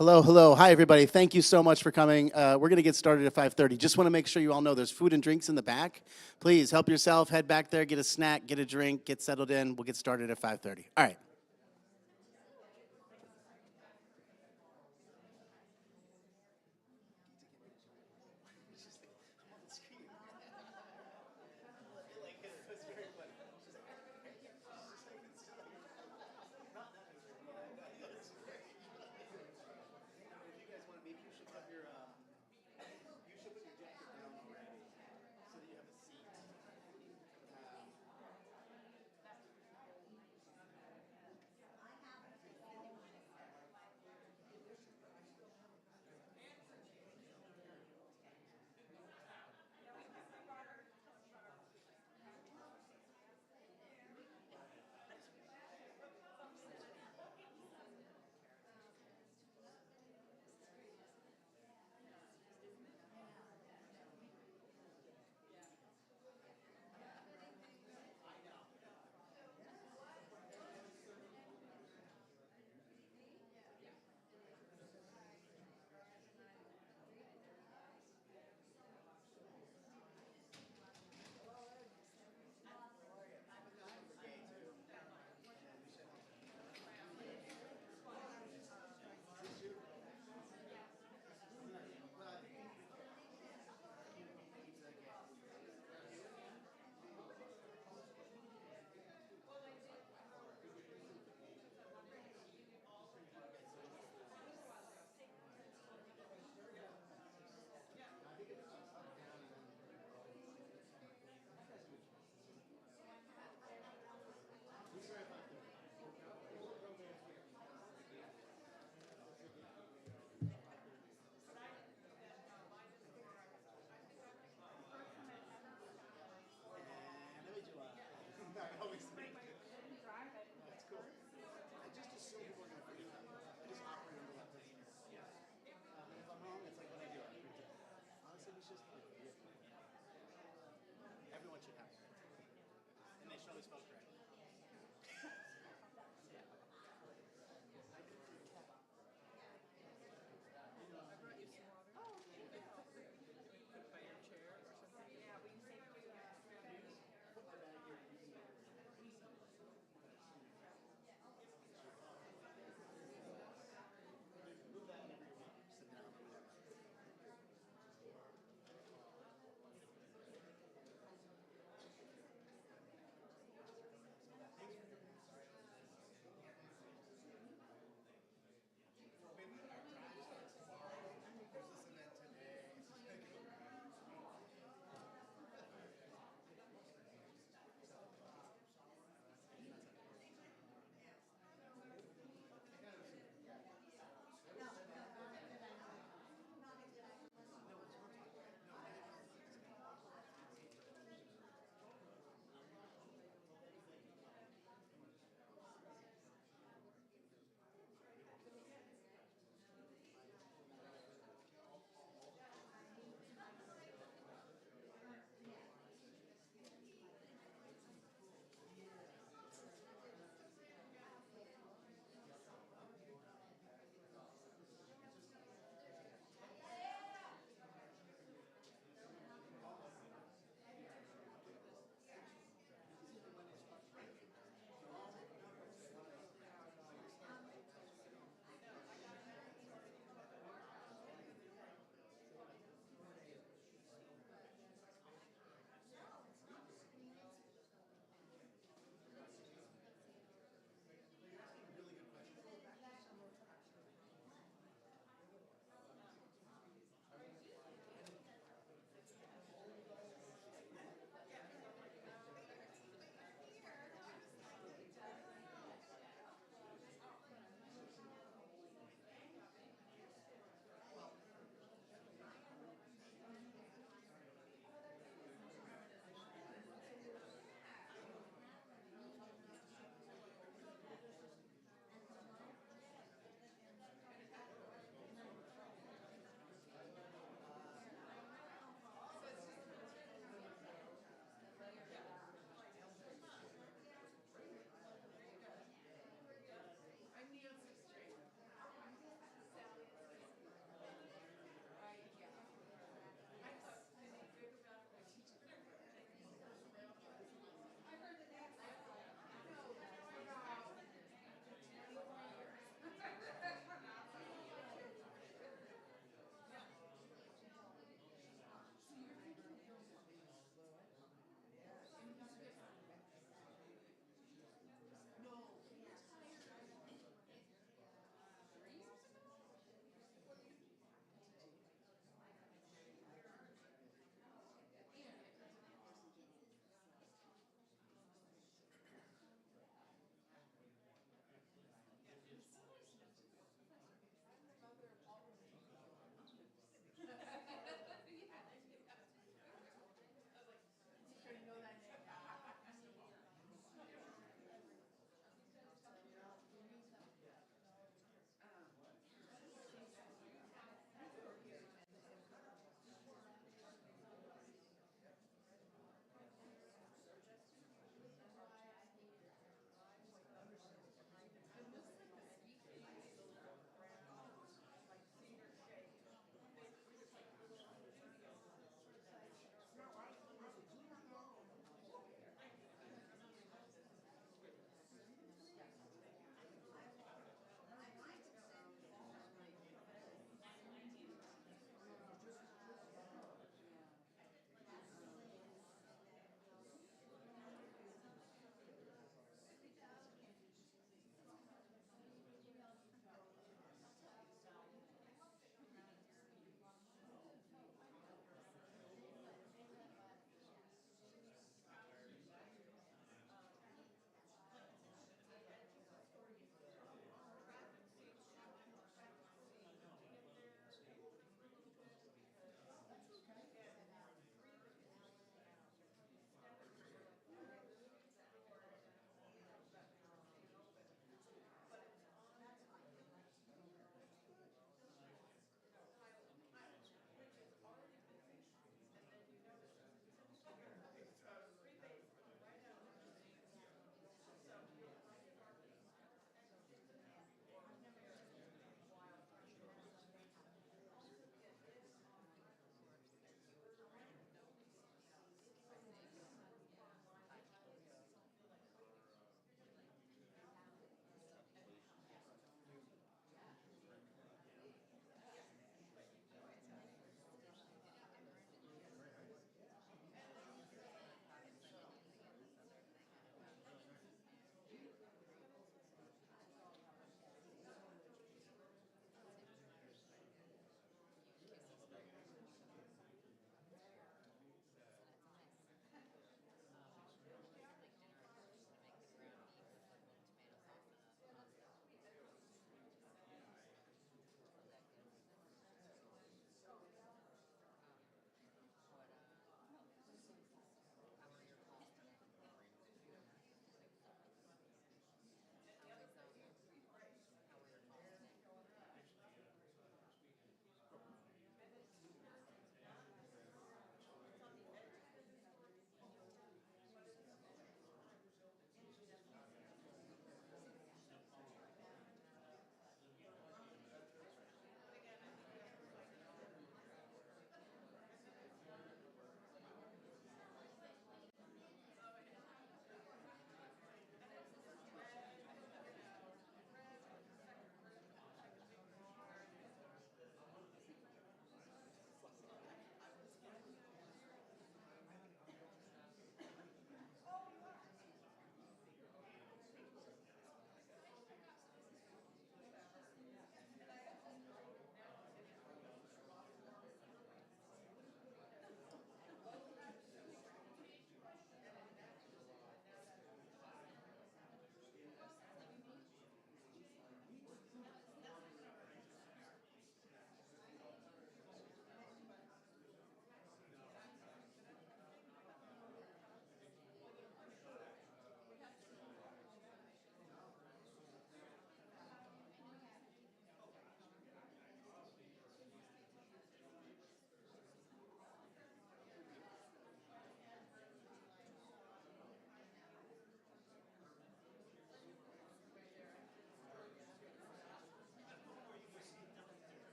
Hello, hello. Hi, everybody. Thank you so much for coming. We're going to get started at 5:30. Just want to make sure you all know there's food and drinks in the back. Please help yourself. Head back there, get a snack, get a drink, get settled in. We'll get started at 5:30. All right.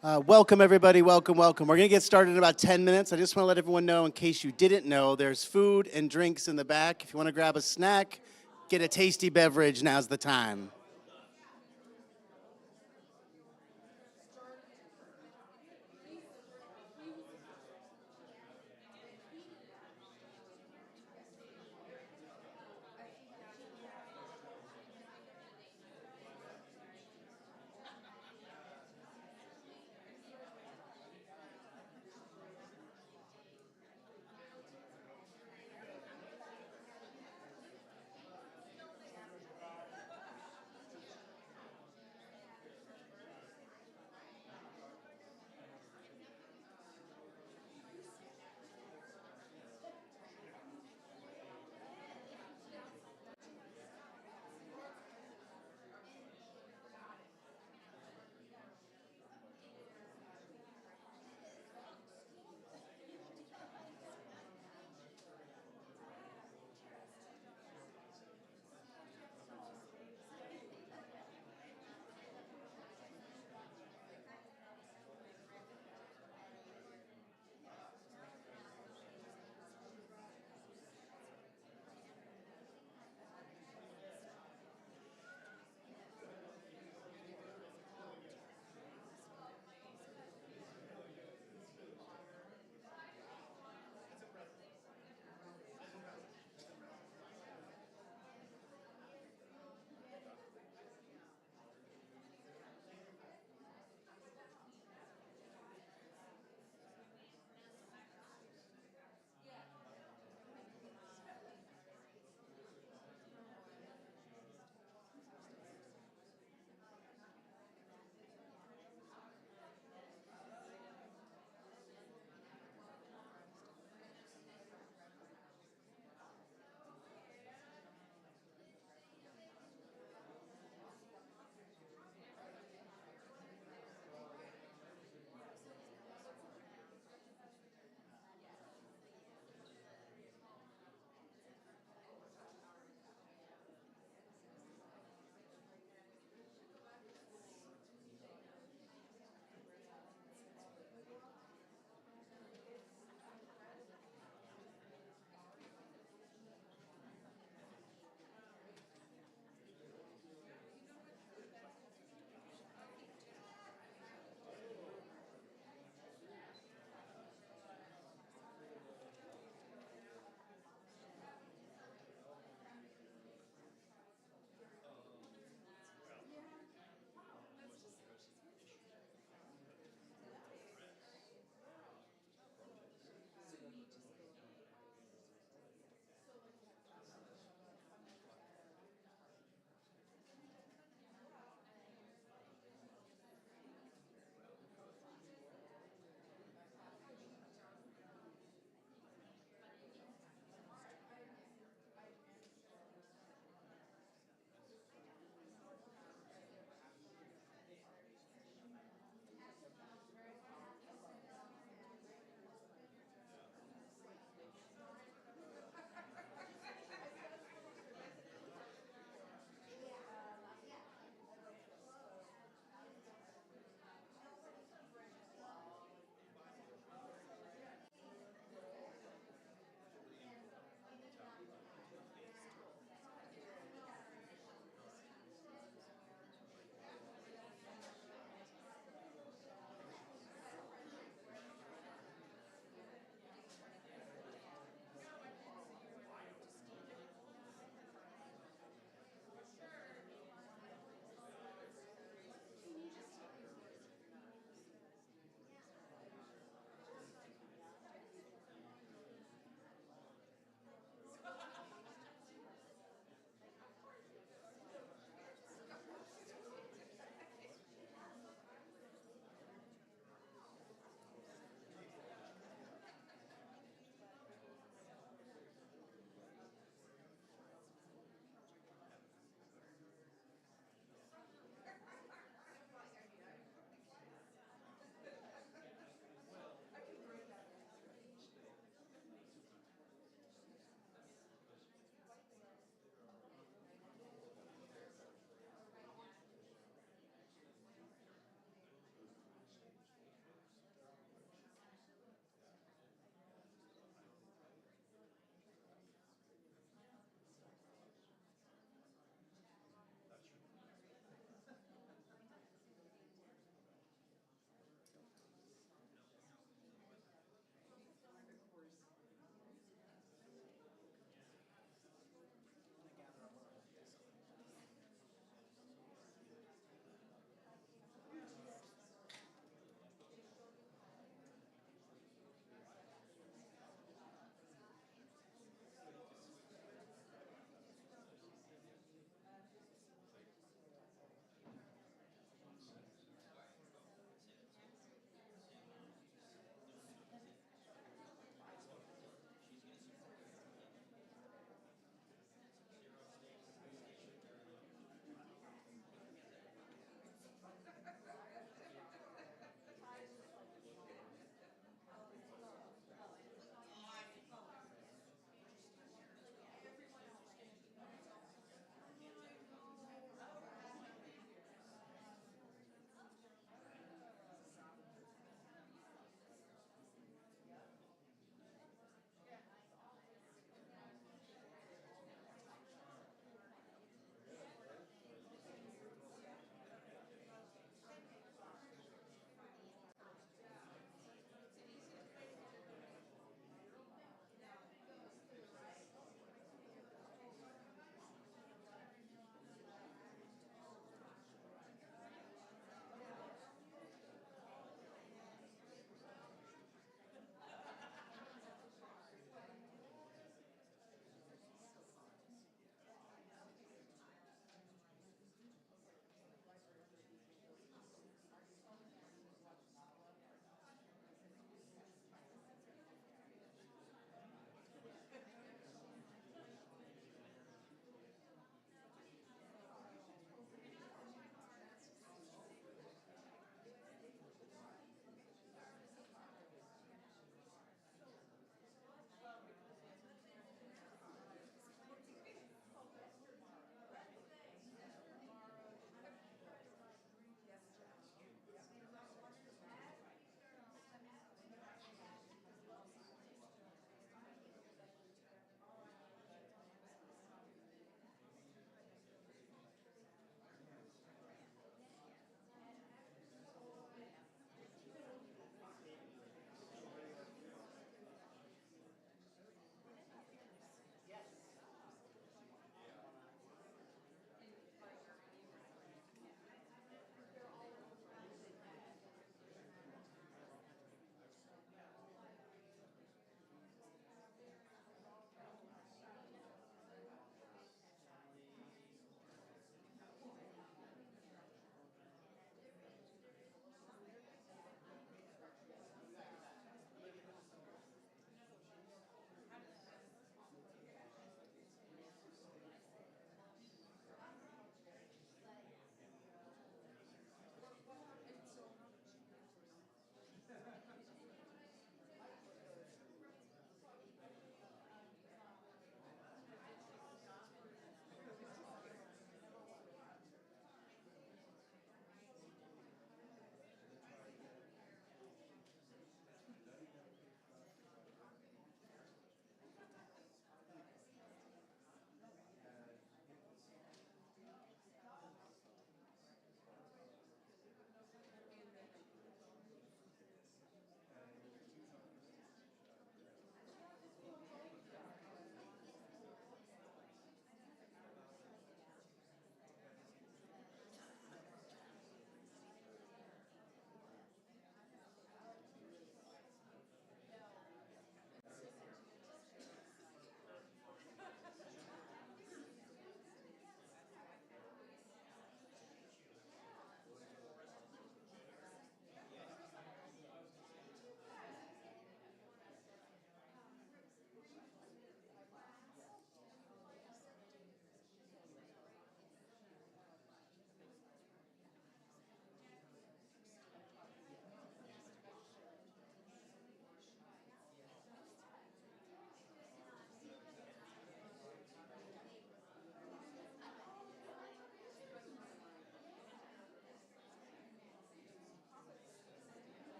Welcome, everybody. Welcome, welcome. We're going to get started in about 10 minutes. I just want to let everyone know, in case you didn't know, there's food and drinks in the back. If you want to grab a snack, get a tasty beverage, now's the time.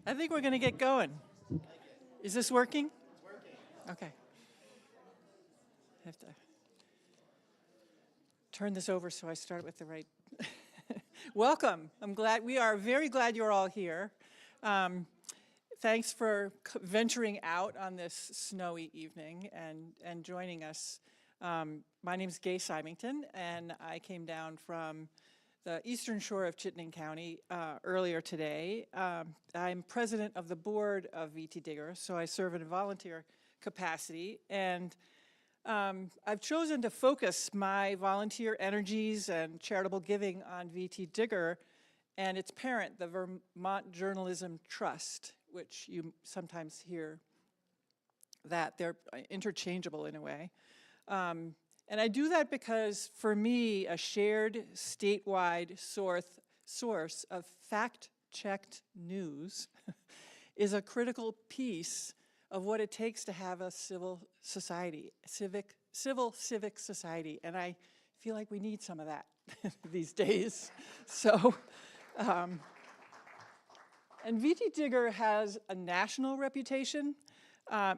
I think we're going to get going. Is this working? It's working. Okay. I have to turn this over so I start with the right. Welcome. We are very glad you're all here. Thanks for venturing out on this snowy evening and joining us. My name is Gay Symington, and I came down from the eastern shore of Chittenden County earlier today. I'm president of the board of VTDigger, so I serve in a volunteer capacity, and I've chosen to focus my volunteer energies and charitable giving on VTDigger and its parent, the Vermont Journalism Trust, which you sometimes hear that they're interchangeable in a way. And I do that because, for me, a shared statewide source of fact-checked news is a critical piece of what it takes to have a civil society, civic society. And I feel like we need some of that these days. So, and VTDigger has a national reputation.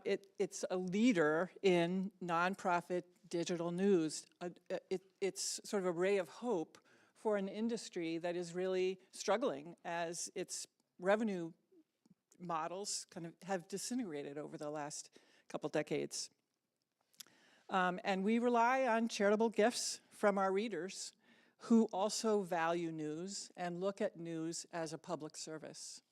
It's a leader in nonprofit digital news. It's sort of a ray of hope for an industry that is really struggling as its revenue models kind of have disintegrated over the last couple decades. And we rely on charitable gifts from our readers who also value news and look at news as a public service.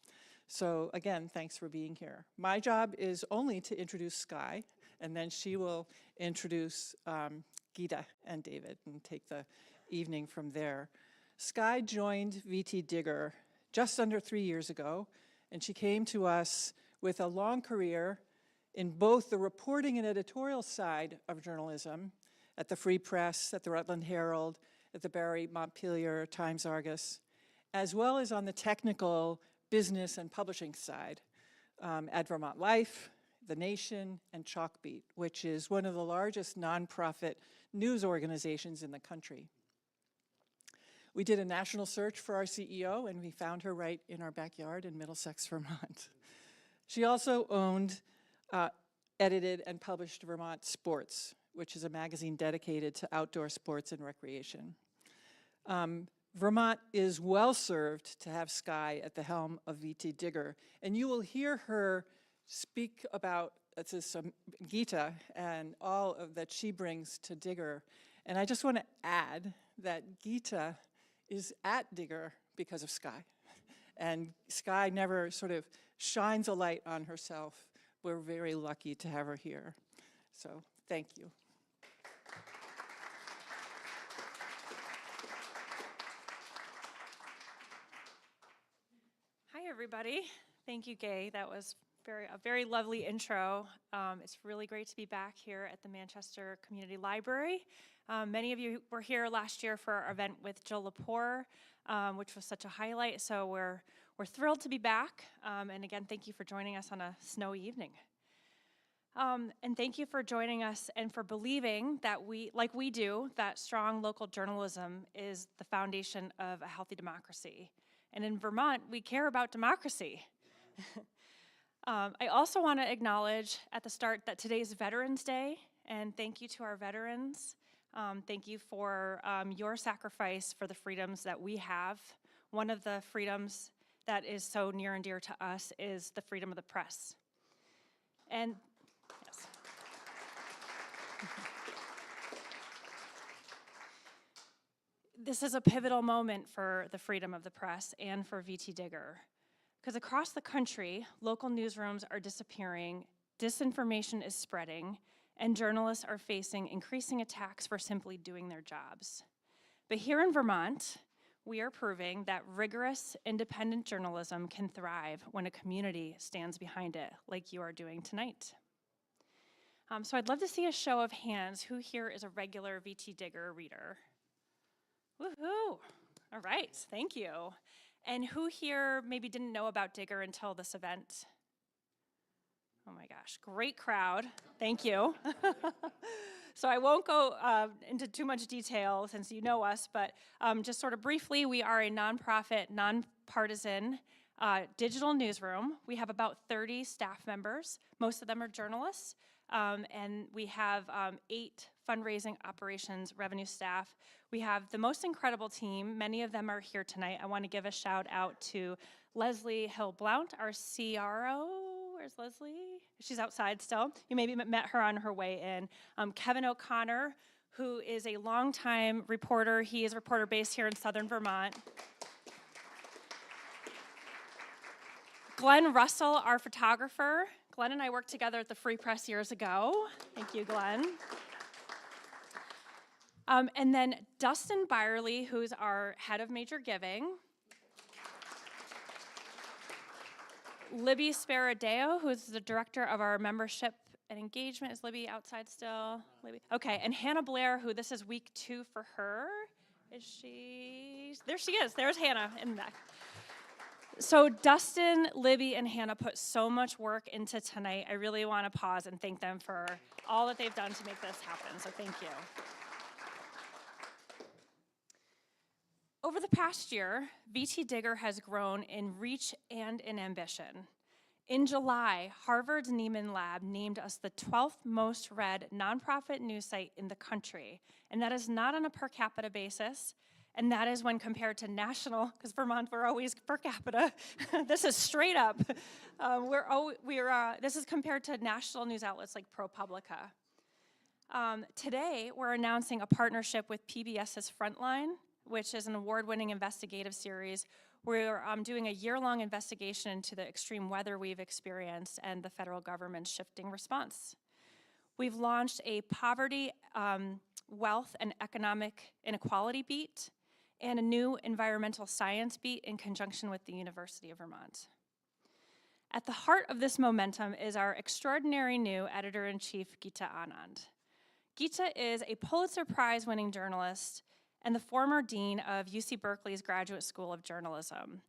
So again, thanks for being here. My job is only to introduce Skye, and then she will introduce Geeta and David and take the evening from there. Skye joined VTDigger just under 3 years ago, and she came to us with a long career in both the reporting and editorial side of journalism at the Free Press, at the Rutland Herald, at the Barry Montpelier Times-Argus, as well as on the technical business and publishing side at Vermont Life, The Nation, and Chalkbeat, which is one of the largest nonprofit news organizations in the country. We did a national search for our CEO, and we found her right in our backyard in Middlesex, Vermont. She also owned, edited, and published Vermont Sports, which is a magazine dedicated to outdoor sports and recreation. Vermont is well served to have Skye at the helm of VTDigger, and you will hear her speak about Geeta and all of that she brings to Digger. And I just want to add that Geeta is at Digger because of Skye. And Skye never sort of shines a light on herself. We're very lucky to have her here. So thank you. Hi, everybody. Thank you, Gay. That was a very lovely intro. It's really great to be back here at the Manchester Community Library. Many of you were here last year for our event with Jill Lepore, which was such a highlight. So we're thrilled to be back. And again, thank you for joining us on a snowy evening. And thank you for joining us and for believing that like we do, that strong local journalism is the foundation of a healthy democracy. And in Vermont, we care about democracy. I also want to acknowledge at the start that today's Veterans Day, and thank you to our veterans. Thank you for your sacrifice for the freedoms that we have. One of the freedoms that is so near and dear to us is the freedom of the press. And yes. This is a pivotal moment for the freedom of the press and for VTDigger. Because across the country, local newsrooms are disappearing, disinformation is spreading, and journalists are facing increasing attacks for simply doing their jobs. But here in Vermont, we are proving that rigorous, independent journalism can thrive when a community stands behind it, like you are doing tonight. So I'd love to see a show of hands. Who here is a regular VTDigger reader? Woohoo! All right, thank you. And who here maybe didn't know about Digger until this event? Oh my gosh, great crowd. Thank you. So I won't go into too much detail since you know us, but just sort of briefly, we are a nonprofit, nonpartisan digital newsroom. We have about 30 staff members. Most of them are journalists. And we have 8 fundraising operations revenue staff. We have the most incredible team. Many of them are here tonight. I want to give a shout out to Leslie Hill-Blount, our CRO. Where's Leslie? She's outside still. You maybe met her on her way in. Kevin O'Connor, who is a longtime reporter. He is a reporter based here in Southern Vermont. Glenn Russell, our photographer. Glenn and I worked together at the Free Press years ago. Thank you, Glenn. And then Dustin Byerly, who's our head of major giving. Libby Sparadeo, who's the director of our membership and engagement. Is Libby outside still? Libby. Okay, and Hannah Blair, who this is week 2 for her. Is she? There she is. There's Hannah in the back. So Dustin, Libby, and Hannah put so much work into tonight. I really want to pause and thank them for all that they've done to make this happen, so thank you. Over the past year, VTDigger has grown in reach and in ambition. In July, Harvard's Nieman Lab named us the 12th most read nonprofit news site in the country, and that is not on a per capita basis. And that is when compared to national, because Vermont, we're always per capita. This is straight up. This is compared to national news outlets like ProPublica. Today, we're announcing a partnership with PBS's Frontline, which is an award-winning investigative series. We're doing a year-long investigation into the extreme weather we've experienced and the federal government's shifting response. We've launched a poverty, wealth, and economic inequality beat, and a new environmental science beat in conjunction with the University of Vermont. At the heart of this momentum is our extraordinary new editor-in-chief, Geeta Anand. Geeta is a Pulitzer Prize-winning journalist and the former dean of UC Berkeley's Graduate School of Journalism.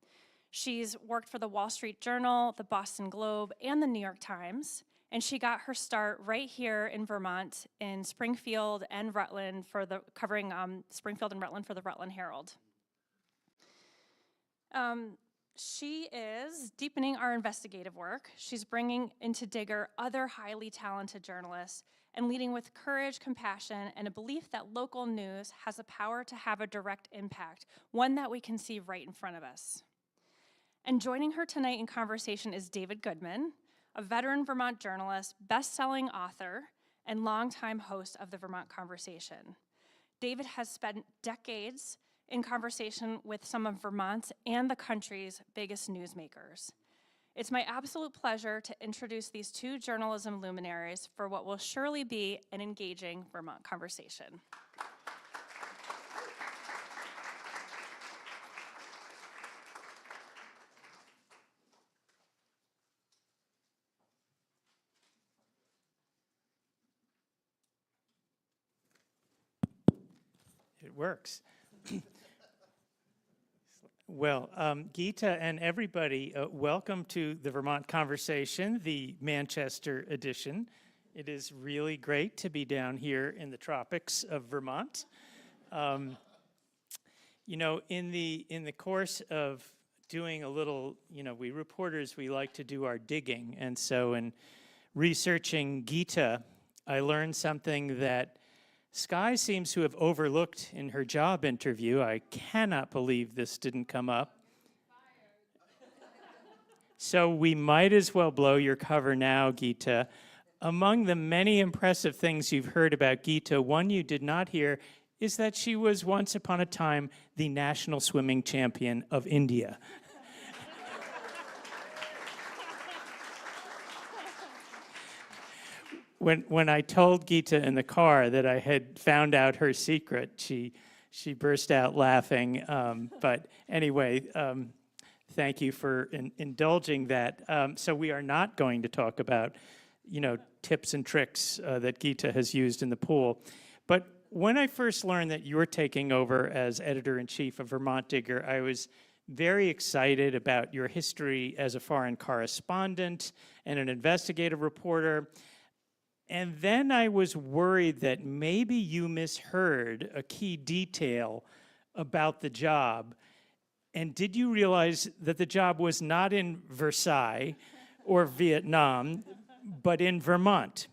She's worked for the Wall Street Journal, the Boston Globe, and the New York Times, and she got her start right here in Vermont in Springfield and Rutland covering Springfield and Rutland for the Rutland Herald. She is deepening our investigative work. She's bringing into Digger other highly talented journalists and leading with courage, compassion, and a belief that local news has the power to have a direct impact, one that we can see right in front of us. And joining her tonight in conversation is David Goodman, a veteran Vermont journalist, best-selling author, and longtime host of the Vermont Conversation. David has spent decades in conversation with some of Vermont's and the country's biggest newsmakers. It's my absolute pleasure to introduce these 2 journalism luminaries for what will surely be an engaging Vermont conversation. It works. Well, Geeta and everybody, welcome to the Vermont Conversation, the Manchester edition. It is really great to be down here in the tropics of Vermont. You know, in the course of doing a little, we reporters, we like to do our digging. And so in researching Geeta, I learned something that Skye seems to have overlooked in her job interview. I cannot believe this didn't come up. So we might as well blow your cover now, Geeta. Among the many impressive things you've heard about Geeta, one you did not hear is that she was once upon a time the national swimming champion of India. When I told Geeta in the car that I had found out her secret, she burst out laughing. But anyway, thank you for indulging that. So we are not going to talk about, tips and tricks that Geeta has used in the pool. But when I first learned that you were taking over as editor-in-chief of Vermont Digger, I was very excited about your history as a foreign correspondent and an investigative reporter. And then I was worried that maybe you misheard a key detail about the job. And did you realize that the job was not in Versailles or Vietnam, but in Vermont?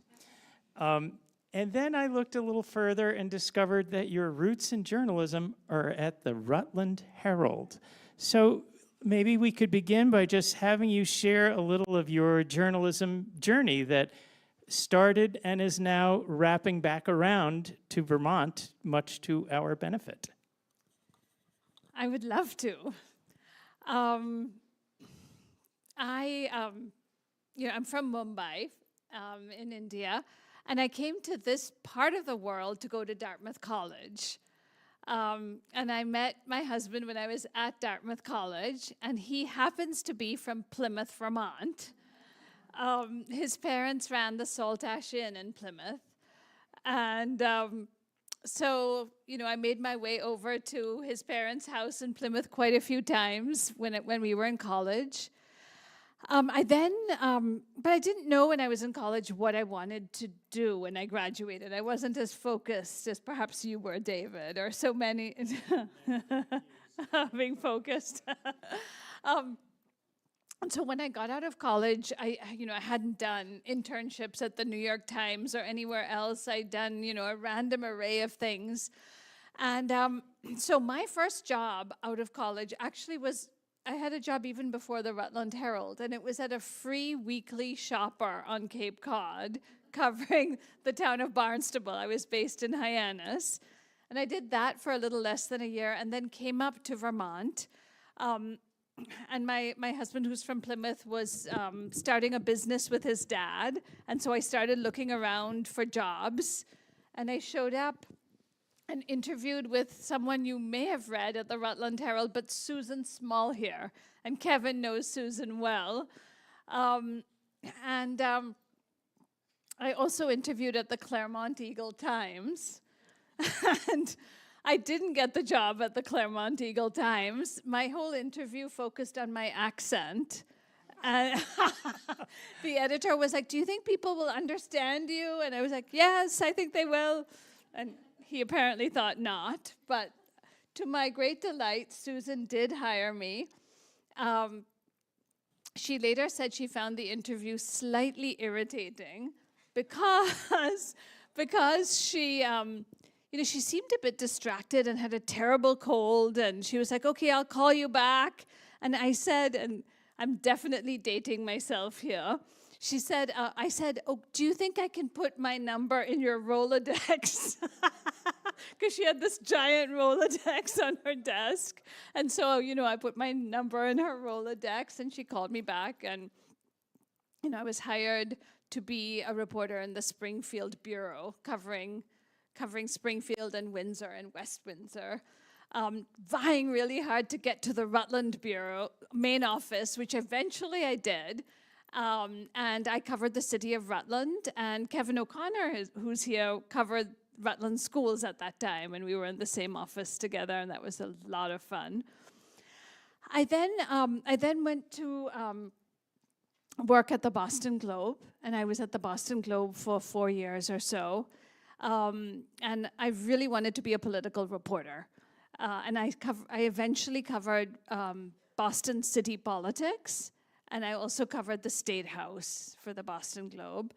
And then I looked a little further and discovered that your roots in journalism are at the Rutland Herald. So maybe we could begin by just having you share a little of your journalism journey that started and is now wrapping back around to Vermont, much to our benefit. I would love to. I'm from Mumbai in India, and I came to this part of the world to go to Dartmouth College. And I met my husband when I was at Dartmouth College, and he happens to be from Plymouth, Vermont. His parents ran the Salt Ash Inn in Plymouth. And so, I made my way over to his parents' house in Plymouth quite a few times when we were in college. But I didn't know when I was in college what I wanted to do when I graduated. I wasn't as focused as perhaps you were, David, or so many being focused. And so when I got out of college, I hadn't done internships at the New York Times or anywhere else. I'd done, a random array of things. And so my first job out of college actually was, I had a job even before the Rutland Herald, and it was at a free weekly shopper on Cape Cod covering the town of Barnstable. I was based in Hyannis. And I did that for a little less than a year and then came up to Vermont. And my husband, who's from Plymouth, was starting a business with his dad. And so I started looking around for jobs. And I showed up and interviewed with someone you may have read at the Rutland Herald, but Susan Small here. And Kevin knows Susan well. I also interviewed at the Claremont Eagle Times. And I didn't get the job at the Claremont Eagle Times. My whole interview focused on my accent. And the editor was like, "Do you think people will understand you?" And I was like, "Yes, I think they will." And he apparently thought not. But to my great delight, Susan did hire me. She later said she found the interview slightly irritating because she... she seemed a bit distracted and had a terrible cold, and she was like, "Okay, I'll call you back." And I said, and I'm definitely dating myself here, I said, "Oh, do you think I can put my number in your Rolodex?" Because she had this giant Rolodex on her desk. And so, I put my number in her Rolodex, and she called me back, and, I was hired to be a reporter in the Springfield Bureau, covering Springfield and Windsor and West Windsor, vying really hard to get to the Rutland Bureau main office, which eventually I did. And I covered the city of Rutland, and Kevin O'Connor, who's here, covered Rutland schools at that time, and we were in the same office together, and that was a lot of fun. I then went to work at the Boston Globe, and I was at the Boston Globe for 4 years or so. And I really wanted to be a political reporter. And I eventually covered Boston city politics, and I also covered the State House for the Boston Globe.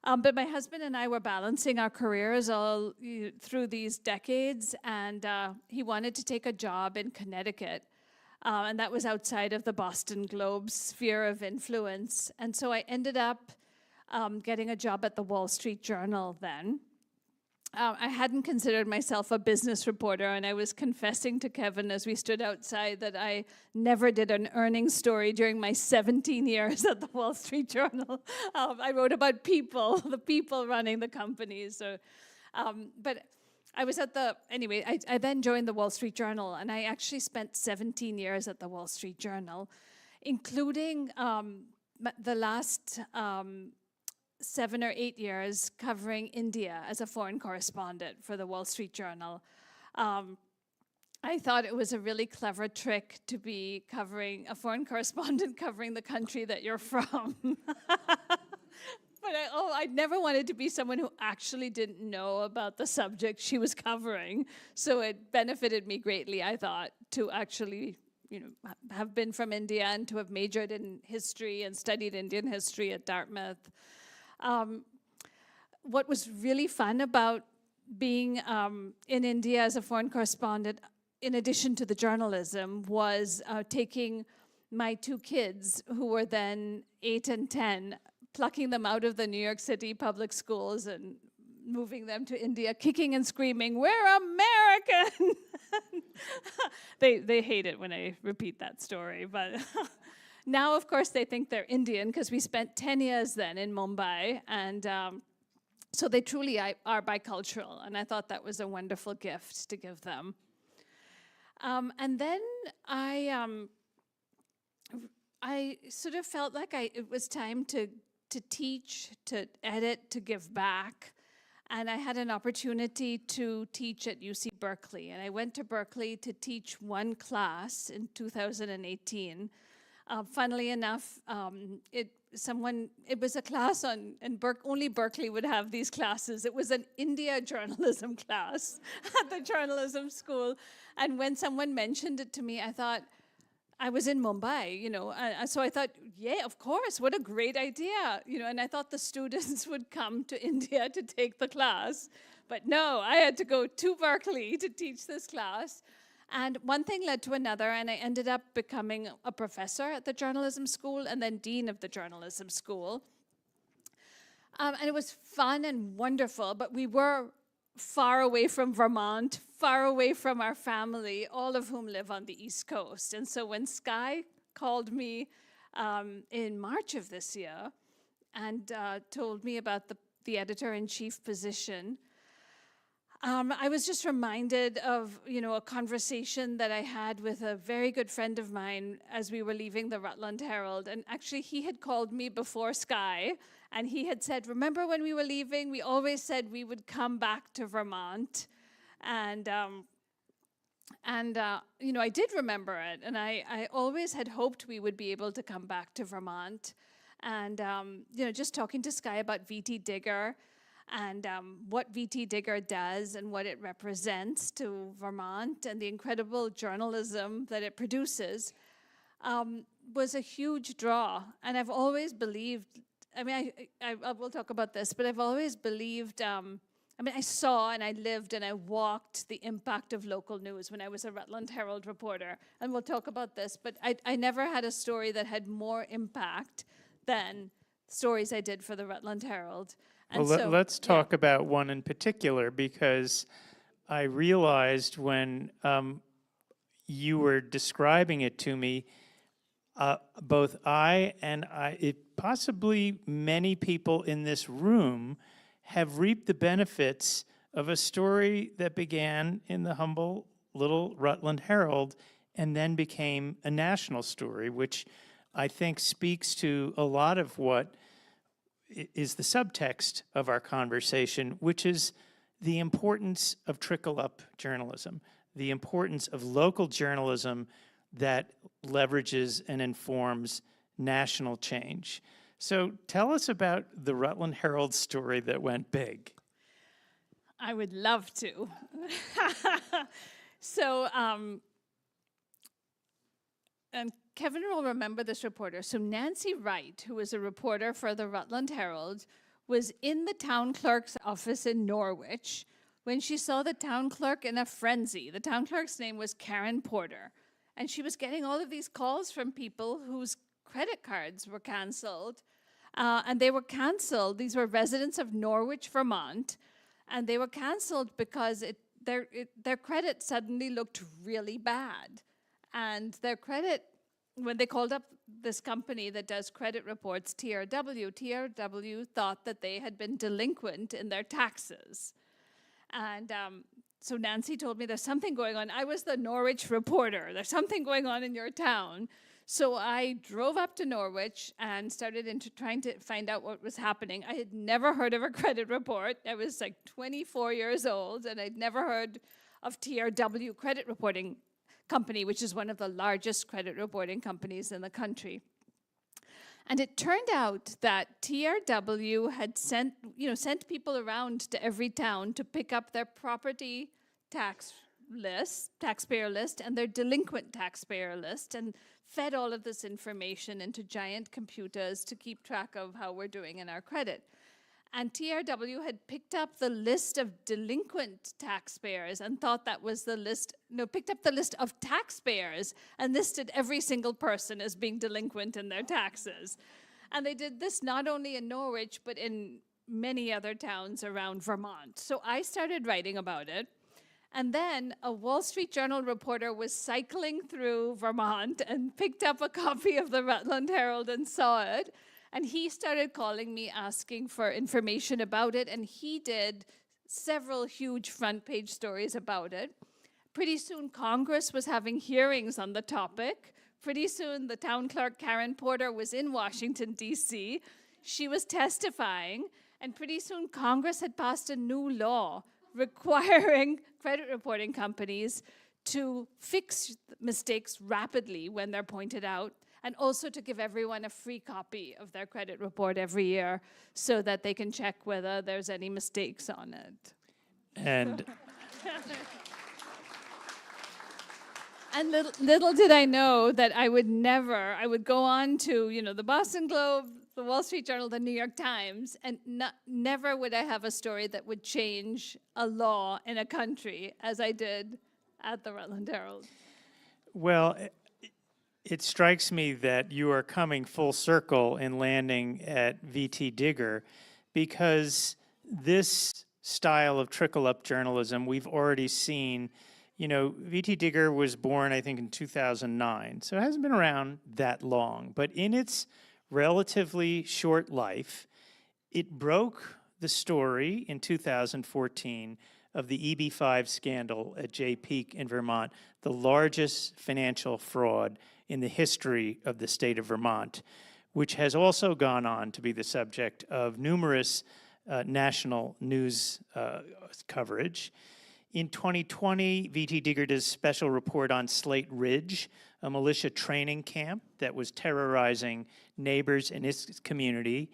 But my husband and I were balancing our careers all through these decades, and he wanted to take a job in Connecticut. And that was outside of the Boston Globe's sphere of influence. And so I ended up getting a job at the Wall Street Journal then. I hadn't considered myself a business reporter, and I was confessing to Kevin as we stood outside that I never did an earnings story during my 17 years at the Wall Street Journal. I wrote about people, the people running the companies. But I was I then joined the Wall Street Journal, and I actually spent 17 years at the Wall Street Journal, including the last 7 or 8 years covering India as a foreign correspondent for the Wall Street Journal. I thought it was a really clever trick to be covering a foreign correspondent covering the country that you're from. But I never wanted to be someone who actually didn't know about the subject she was covering. So it benefited me greatly, I thought, to actually have been from India and to have majored in history and studied Indian history at Dartmouth. What was really fun about being in India as a foreign correspondent, in addition to the journalism, was taking my two kids, who were then 8 and 10, plucking them out of the New York City public schools and moving them to India, kicking and screaming, "We're American!" They hate it when I repeat that story, but now, of course, they think they're Indian, because we spent 10 years then in Mumbai, and so they truly are bicultural, and I thought that was a wonderful gift to give them. And then I sort of felt like it was time to teach, to edit, to give back. And I had an opportunity to teach at UC Berkeley. And I went to Berkeley to teach one class in 2018. Funnily enough, it was a class on, and only Berkeley would have these classes. It was an India journalism class at the journalism school. And when someone mentioned it to me, I thought, I was in Mumbai, so I thought, yeah, of course, what a great idea, and I thought the students would come to India to take the class. But no, I had to go to Berkeley to teach this class. And one thing led to another, and I ended up becoming a professor at the journalism school and then dean of the journalism school. And it was fun and wonderful, but we were far away from Vermont, far away from our family, all of whom live on the East Coast. And so when Sky called me in March of this year and told me about the editor-in-chief position, I was just reminded of, a conversation that I had with a very good friend of mine as we were leaving the Rutland Herald. And actually, he had called me before Sky, and he had said, remember when we were leaving, we always said we would come back to Vermont. And I did remember it. And I always had hoped we would be able to come back to Vermont. And, just talking to Sky about VTDigger, and what VTDigger does and what it represents to Vermont and the incredible journalism that it produces was a huge draw. And I've always believed, I will talk about this, but I've always believed, I saw and I lived and I walked the impact of local news when I was a Rutland Herald reporter. And we'll talk about this, but I never had a story that had more impact than stories I did for the Rutland Herald. And well, let's talk about one in particular, because I realized when you were describing it to me, both I and possibly many people in this room have reaped the benefits of a story that began in the humble little Rutland Herald and then became a national story, which I think speaks to a lot of what is the subtext of our conversation, which is the importance of trickle-up journalism, the importance of local journalism that leverages and informs national change. So tell us about the Rutland Herald story that went big. I would love to. So, and Kevin will remember this reporter. So Nancy Wright, who was a reporter for the Rutland Herald, was in the town clerk's office in Norwich when she saw the town clerk in a frenzy. The town clerk's name was Karen Porter. And she was getting all of these calls from people whose credit cards were canceled. And they were canceled. These were residents of Norwich, Vermont. And they were canceled because their credit suddenly looked really bad. And their credit, when they called up this company that does credit reports, TRW thought that they had been delinquent in their taxes. And so Nancy told me there's something going on. I was the Norwich reporter. There's something going on in your town. So I drove up to Norwich and started trying to find out what was happening. I had never heard of a credit report. I was like 24 years old, and I'd never heard of TRW Credit Reporting Company, which is one of the largest credit reporting companies in the country. And it turned out that TRW had sent people around to every town to pick up their property tax list, taxpayer list, and their delinquent taxpayer list, and fed all of this information into giant computers to keep track of how we're doing in our credit. And TRW had picked up the list of delinquent taxpayers and thought that was the list, no, picked up the list of taxpayers and listed every single person as being delinquent in their taxes. And they did this not only in Norwich, but in many other towns around Vermont. So I started writing about it. And then a Wall Street Journal reporter was cycling through Vermont and picked up a copy of the Rutland Herald and saw it. And he started calling me asking for information about it, and he did several huge front page stories about it. Pretty soon, Congress was having hearings on the topic. Pretty soon, the town clerk, Karen Porter, was in Washington, D.C. She was testifying, and pretty soon, Congress had passed a new law requiring credit reporting companies to fix mistakes rapidly when they're pointed out, and also to give everyone a free copy of their credit report every year so that they can check whether there's any mistakes on it. And And little did I know that I would go on to, the Boston Globe, the Wall Street Journal, the New York Times, and never would I have a story that would change a law in a country as I did at the Rutland Herald. well, it strikes me that you are coming full circle in landing at VTDigger, because this style of trickle-up journalism we've already seen. VTDigger was born, I think, in 2009, so it hasn't been around that long. But in its relatively short life, it broke the story in 2014 of the EB5 scandal at Jay Peak in Vermont, the largest financial fraud in the history of the state of Vermont, which has also gone on to be the subject of numerous national news coverage. In 2020, VTDigger did a special report on Slate Ridge, a militia training camp that was terrorizing neighbors in its community,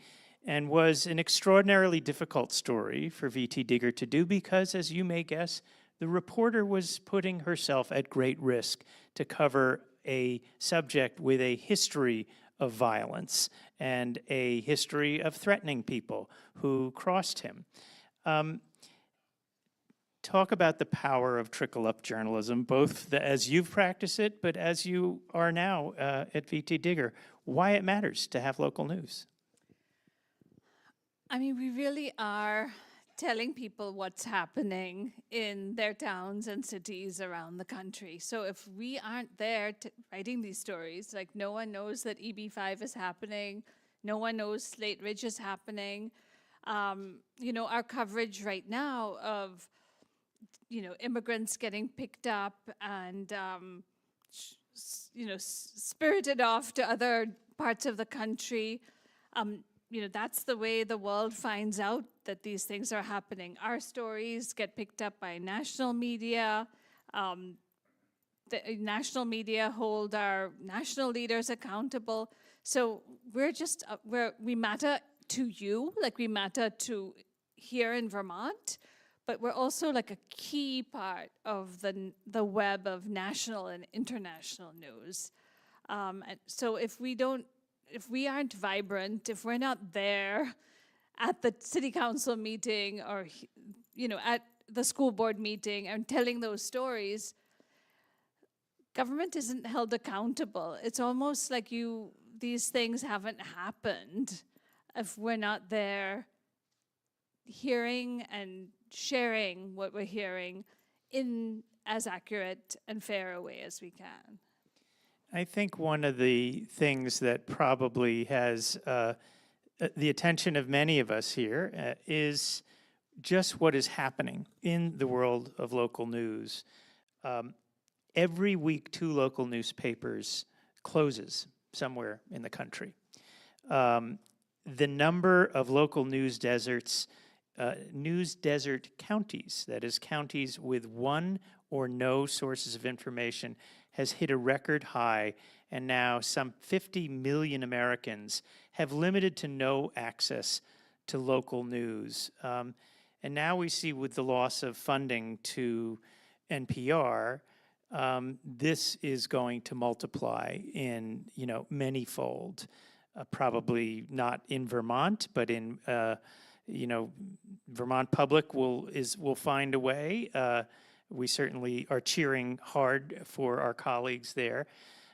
and was an extraordinarily difficult story for VTDigger to do because, as you may guess, the reporter was putting herself at great risk to cover a subject with a history of violence and a history of threatening people who crossed him. Talk about the power of trickle-up journalism, both as you've practiced it, but as you are now at VTDigger, why it matters to have local news. I mean, we really are telling people what's happening in their towns and cities around the country. So if we aren't there writing these stories, like no one knows that EB5 is happening, no one knows Slate Ridge is happening. Our coverage right now of immigrants getting picked up and spirited off to other parts of the country. That's the way the world finds out that these things are happening. Our stories get picked up by national media. The national media hold our national leaders accountable. So we matter to you, like we matter to here in Vermont, but we're also like a key part of the web of national and international news. And so if we aren't vibrant, if we're not there at the city council meeting or at the school board meeting and telling those stories, government isn't held accountable. It's almost like these things haven't happened if we're not there hearing and sharing what we're hearing in as accurate and fair a way as we can. I think one of the things that probably has the attention of many of us here is just what is happening in the world of local news. Every week, 2 local newspapers closes somewhere in the country. The number of local news desert counties, that is, counties with one or no sources of information, has hit a record high, and now some 50 million Americans have limited to no access to local news. And now we see, with the loss of funding to NPR, this is going to multiply in, manyfold. Probably not in Vermont, but in, Vermont Public will find a way. We certainly are cheering hard for our colleagues there.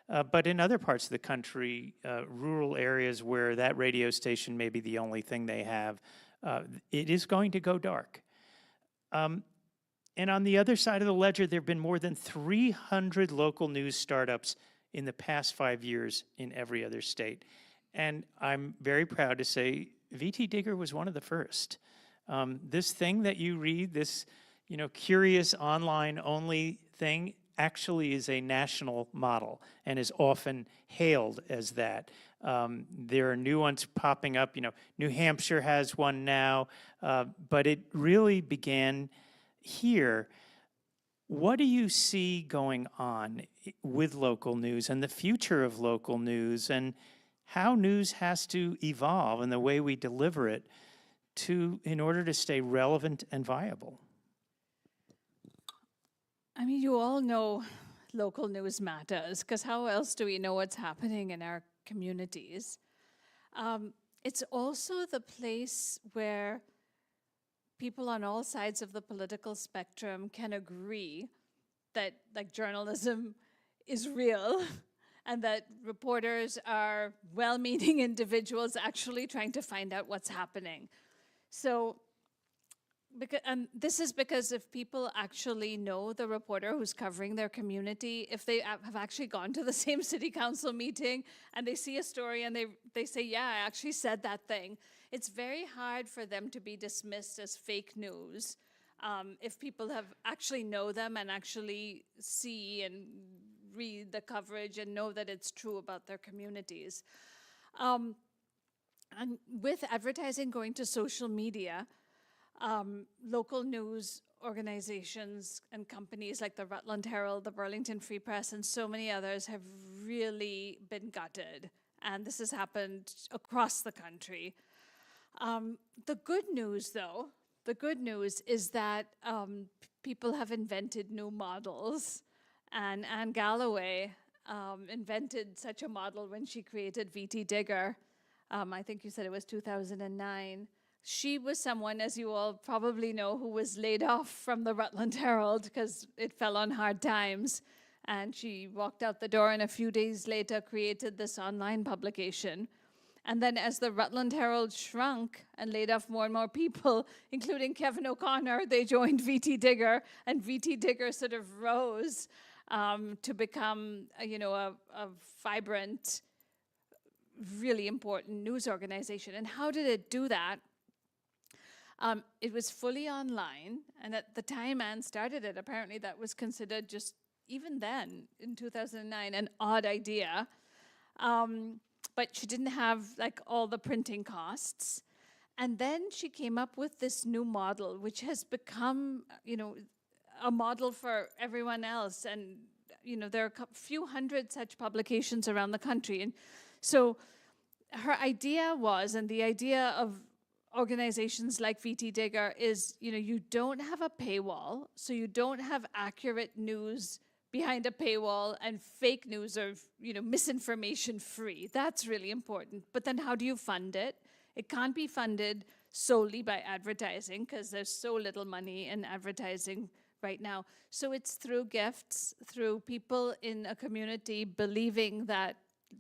But in other parts of the country, rural areas where that radio station may be the only thing they have, it is going to go dark. And on the other side of the ledger, there have been more than 300 local news startups in the past 5 years in every other state. And I'm very proud to say VTDigger was one of the first. This thing that you read, this curious online-only thing, actually is a national model and is often hailed as that. There are new ones popping up. New Hampshire has one now, but it really began here. What do you see going on with local news and the future of local news, and how news has to evolve in the way we deliver it in order to stay relevant and viable? I mean, you all know local news matters, because how else do we know what's happening in our communities? It's also the place where people on all sides of the political spectrum can agree that journalism is real and that reporters are well-meaning individuals actually trying to find out what's happening. So, and this is because if people actually know the reporter who's covering their community, if they have actually gone to the same city council meeting and they see a story and they say, yeah, I actually said that thing, it's very hard for them to be dismissed as fake news if people have actually know them and actually see and read the coverage and know that it's true about their communities. And with advertising going to social media, local news organizations and companies like the Rutland Herald, the Burlington Free Press, and so many others have really been gutted. And this has happened across the country. The good news, though, is that people have invented new models. And Anne Galloway invented such a model when she created VTDigger. I think you said it was 2009. She was someone, as you all probably know, who was laid off from the Rutland Herald because it fell on hard times. And she walked out the door and a few days later created this online publication. And then as the Rutland Herald shrunk and laid off more and more people, including Kevin O'Connor, they joined VTDigger, and VTDigger sort of rose to become, a vibrant, really important news organization. And how did it do that? It was fully online, and at the time Anne started it, apparently that was considered just, even then, in 2009, an odd idea. But she didn't have all the printing costs. And then she came up with this new model, which has become, a model for everyone else. And, there are a few hundred such publications around the country. And so her idea was, and the idea of organizations like VTDigger is, you don't have a paywall, so you don't have accurate news behind a paywall and fake news or, misinformation free. That's really important. But then how do you fund it? It can't be funded solely by advertising because there's so little money in advertising right now. So it's through gifts, through people in a community believing that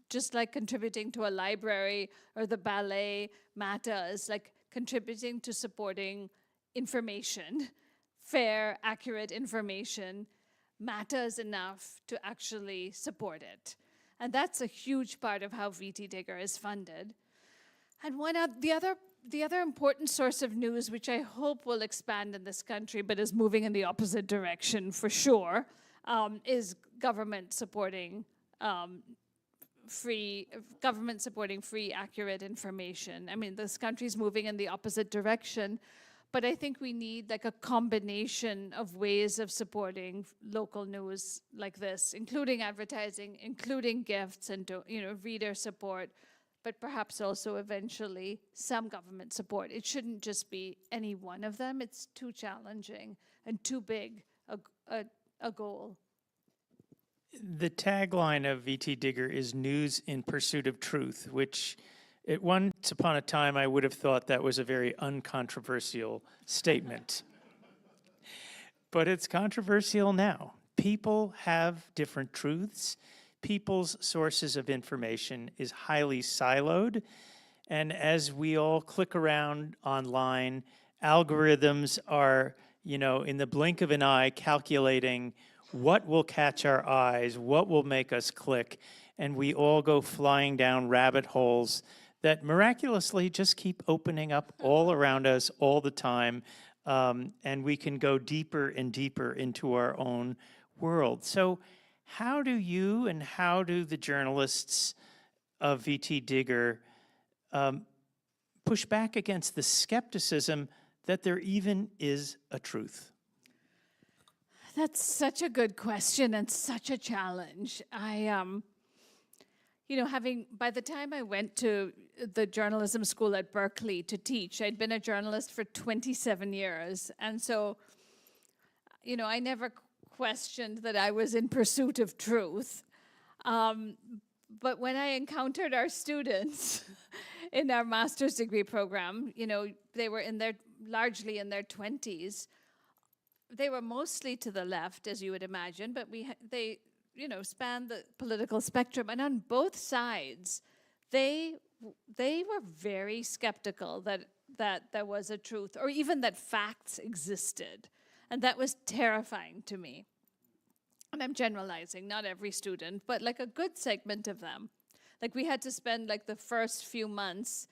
just like contributing to a library or the ballet matters, like contributing to supporting information, fair, accurate information, matters enough to actually support it. And that's a huge part of how VTDigger is funded. And the other important source of news, which I hope will expand in this country, but is moving in the opposite direction for sure, is government supporting free, accurate information. I mean, this country's moving in the opposite direction, but I think we need a combination of ways of supporting local news like this, including advertising, including gifts and reader support, but perhaps also eventually some government support. It shouldn't just be any one of them. It's too challenging and too big a goal. The tagline of VTDigger is news in pursuit of truth, which at once upon a time I would have thought that was a very uncontroversial statement. But it's controversial now. People have different truths. People's sources of information is highly siloed. And as we all click around online, algorithms are, in the blink of an eye calculating what will catch our eyes, what will make us click, and we all go flying down rabbit holes that miraculously just keep opening up all around us all the time, and we can go deeper and deeper into our own world. So how do you and how do the journalists of VTDigger push back against the skepticism that there even is a truth? That's such a good question and such a challenge. By the time I went to the journalism school at Berkeley to teach, I'd been a journalist for 27 years. And so, I never questioned that I was in pursuit of truth. But when I encountered our students in our master's degree program, they were largely in their 20s. They were mostly to the left, as you would imagine, but they spanned the political spectrum. And on both sides, they were very skeptical that there was a truth, or even that facts existed. And that was terrifying to me. And I'm generalizing, not every student, but like a good segment of them. Like we had to spend like the first few months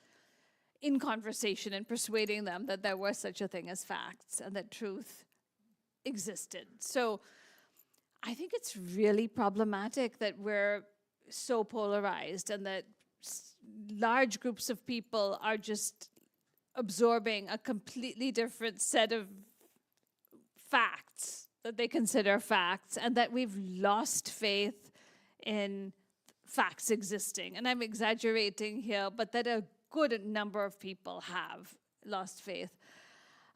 in conversation and persuading them that there was such a thing as facts and that truth existed. So I think it's really problematic that we're so polarized and that large groups of people are just absorbing a completely different set of facts that they consider facts, and that we've lost faith in facts existing. And I'm exaggerating here, but that a good number of people have lost faith.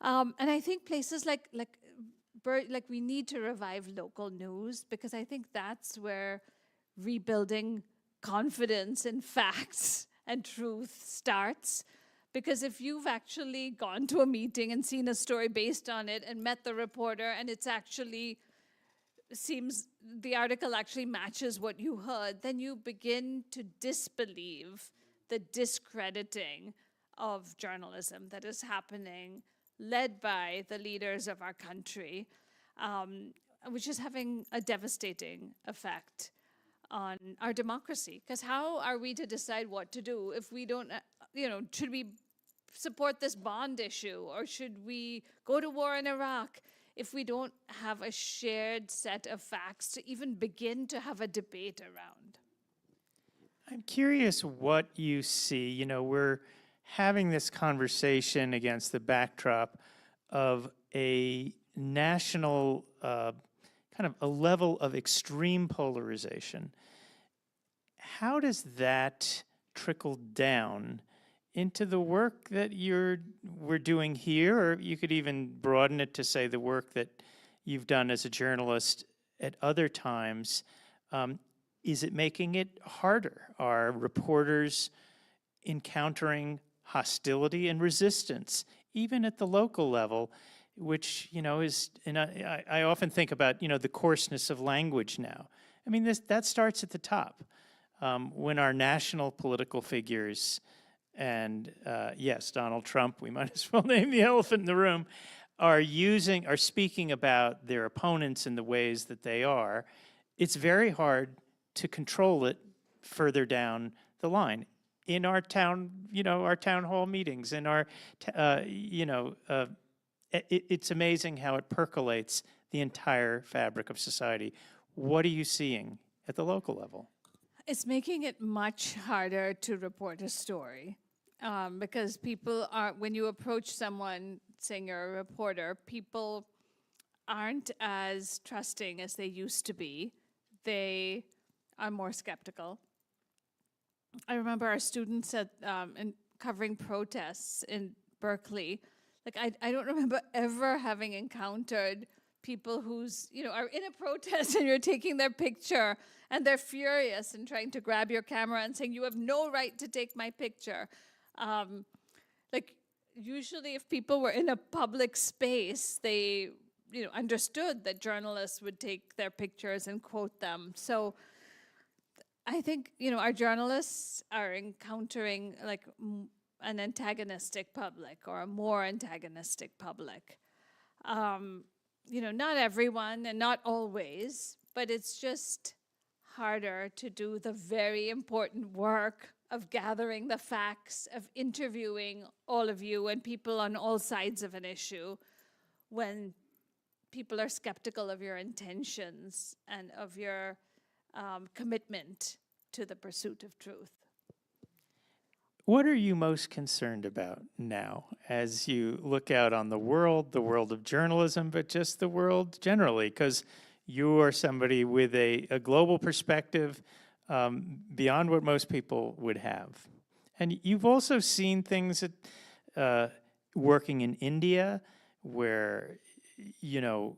And I think places like we need to revive local news, because I think that's where rebuilding confidence in facts and truth starts. Because if you've actually gone to a meeting and seen a story based on it and met the reporter, and it's actually seems the article actually matches what you heard, then you begin to disbelieve the discrediting of journalism that is happening, led by the leaders of our country, which is having a devastating effect on our democracy. Because how are we to decide what to do if we don't, should we support this bond issue, or should we go to war in Iraq, if we don't have a shared set of facts to even begin to have a debate around? I'm curious what you see. We're having this conversation against the backdrop of a national kind of a level of extreme polarization. How does that trickle down into the work that we're doing here, or you could even broaden it to say the work that you've done as a journalist at other times? Is it making it harder? Are reporters encountering hostility and resistance, even at the local level, which, is, and I often think about, the coarseness of language now. I mean, that starts at the top. When our national political figures, and yes, Donald Trump, we might as well name the elephant in the room, are speaking about their opponents in the ways that they are, it's very hard to control it further down the line. In our town, our town hall meetings, in our, it's amazing how it percolates the entire fabric of society. What are you seeing at the local level? It's making it much harder to report a story, because people are, when you approach someone saying you're a reporter, people aren't as trusting as they used to be. They are more skeptical. I remember our students in covering protests in Berkeley. Like, I don't remember ever having encountered people who's, are in a protest and you're taking their picture and they're furious and trying to grab your camera and saying, you have no right to take my picture. Usually if people were in a public space, they, understood that journalists would take their pictures and quote them. So I think, our journalists are encountering an antagonistic public or a more antagonistic public. Not everyone and not always, but it's just harder to do the very important work of gathering the facts, of interviewing all of you and people on all sides of an issue when people are skeptical of your intentions and of your commitment to the pursuit of truth. What are you most concerned about now as you look out on the world of journalism, but just the world generally? Because you are somebody with a global perspective beyond what most people would have. And you've also seen things that, working in India where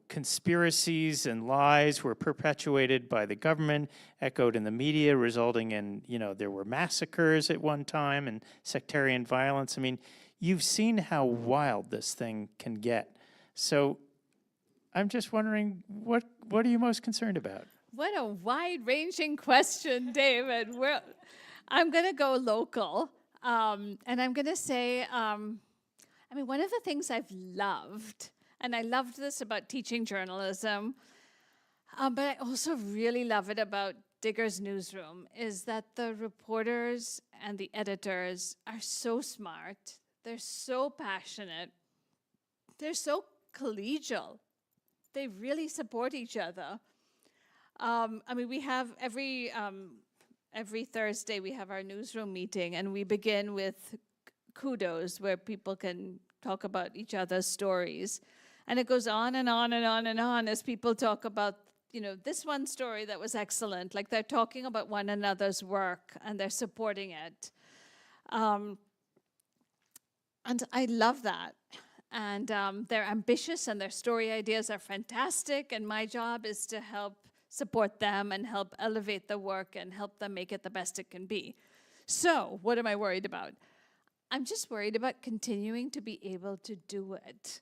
conspiracies and lies were perpetuated by the government, echoed in the media, resulting in, there were massacres at one time and sectarian violence. I mean, you've seen how wild this thing can get. So I'm just wondering, what are you most concerned about? What a wide-ranging question, David. I'm going to go local, and I'm going to say, one of the things I've loved, and I loved this about teaching journalism, but I also really love it about Digger's newsroom, is that the reporters and the editors are so smart, they're so passionate, they're so collegial. They really support each other. We have every Thursday we have our newsroom meeting, and we begin with kudos, where people can talk about each other's stories. And it goes on and on and on and on as people talk about, this one story that was excellent. Like they're talking about one another's work and they're supporting it. And I love that. And they're ambitious and their story ideas are fantastic. And my job is to help support them and help elevate the work and help them make it the best it can be. So what am I worried about? I'm just worried about continuing to be able to do it.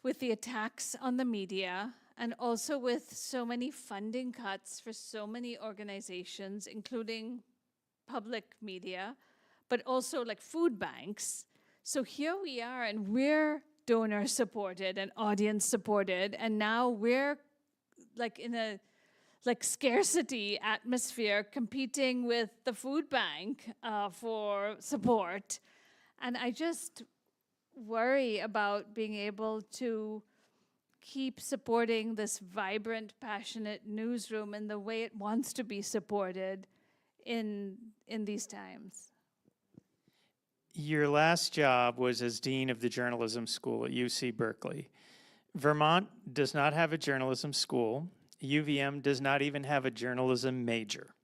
With the attacks on the media and also with so many funding cuts for so many organizations, including public media, but also like food banks. So here we are, and we're donor supported and audience supported, and now we're in a scarcity atmosphere competing with the food bank for support. And I just worry about being able to keep supporting this vibrant, passionate newsroom in the way it wants to be supported in these times. Your last job was as dean of the journalism school at UC Berkeley. Vermont does not have a journalism school. UVM does not even have a journalism major.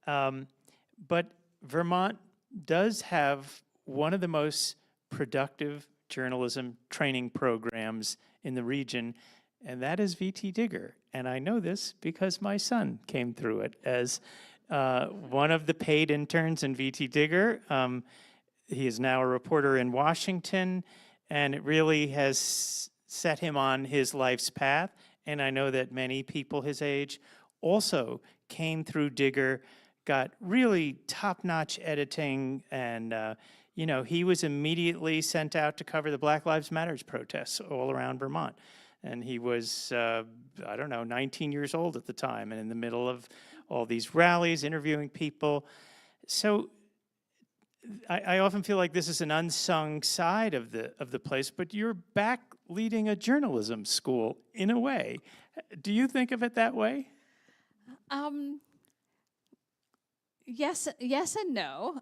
But Vermont does have one of the most productive journalism training programs in the region, and that is VTDigger. And I know this because my son came through it as one of the paid interns in VTDigger. He is now a reporter in Washington, and it really has set him on his life's path. And I know that many people his age also came through Digger, got really top-notch editing, and he was immediately sent out to cover the Black Lives Matter protests all around Vermont. And he was, 19 years old at the time, and in the middle of all these rallies, interviewing people. So I often feel like this is an unsung side of the place, but you're back leading a journalism school in a way. Do you think of it that way? Yes and no.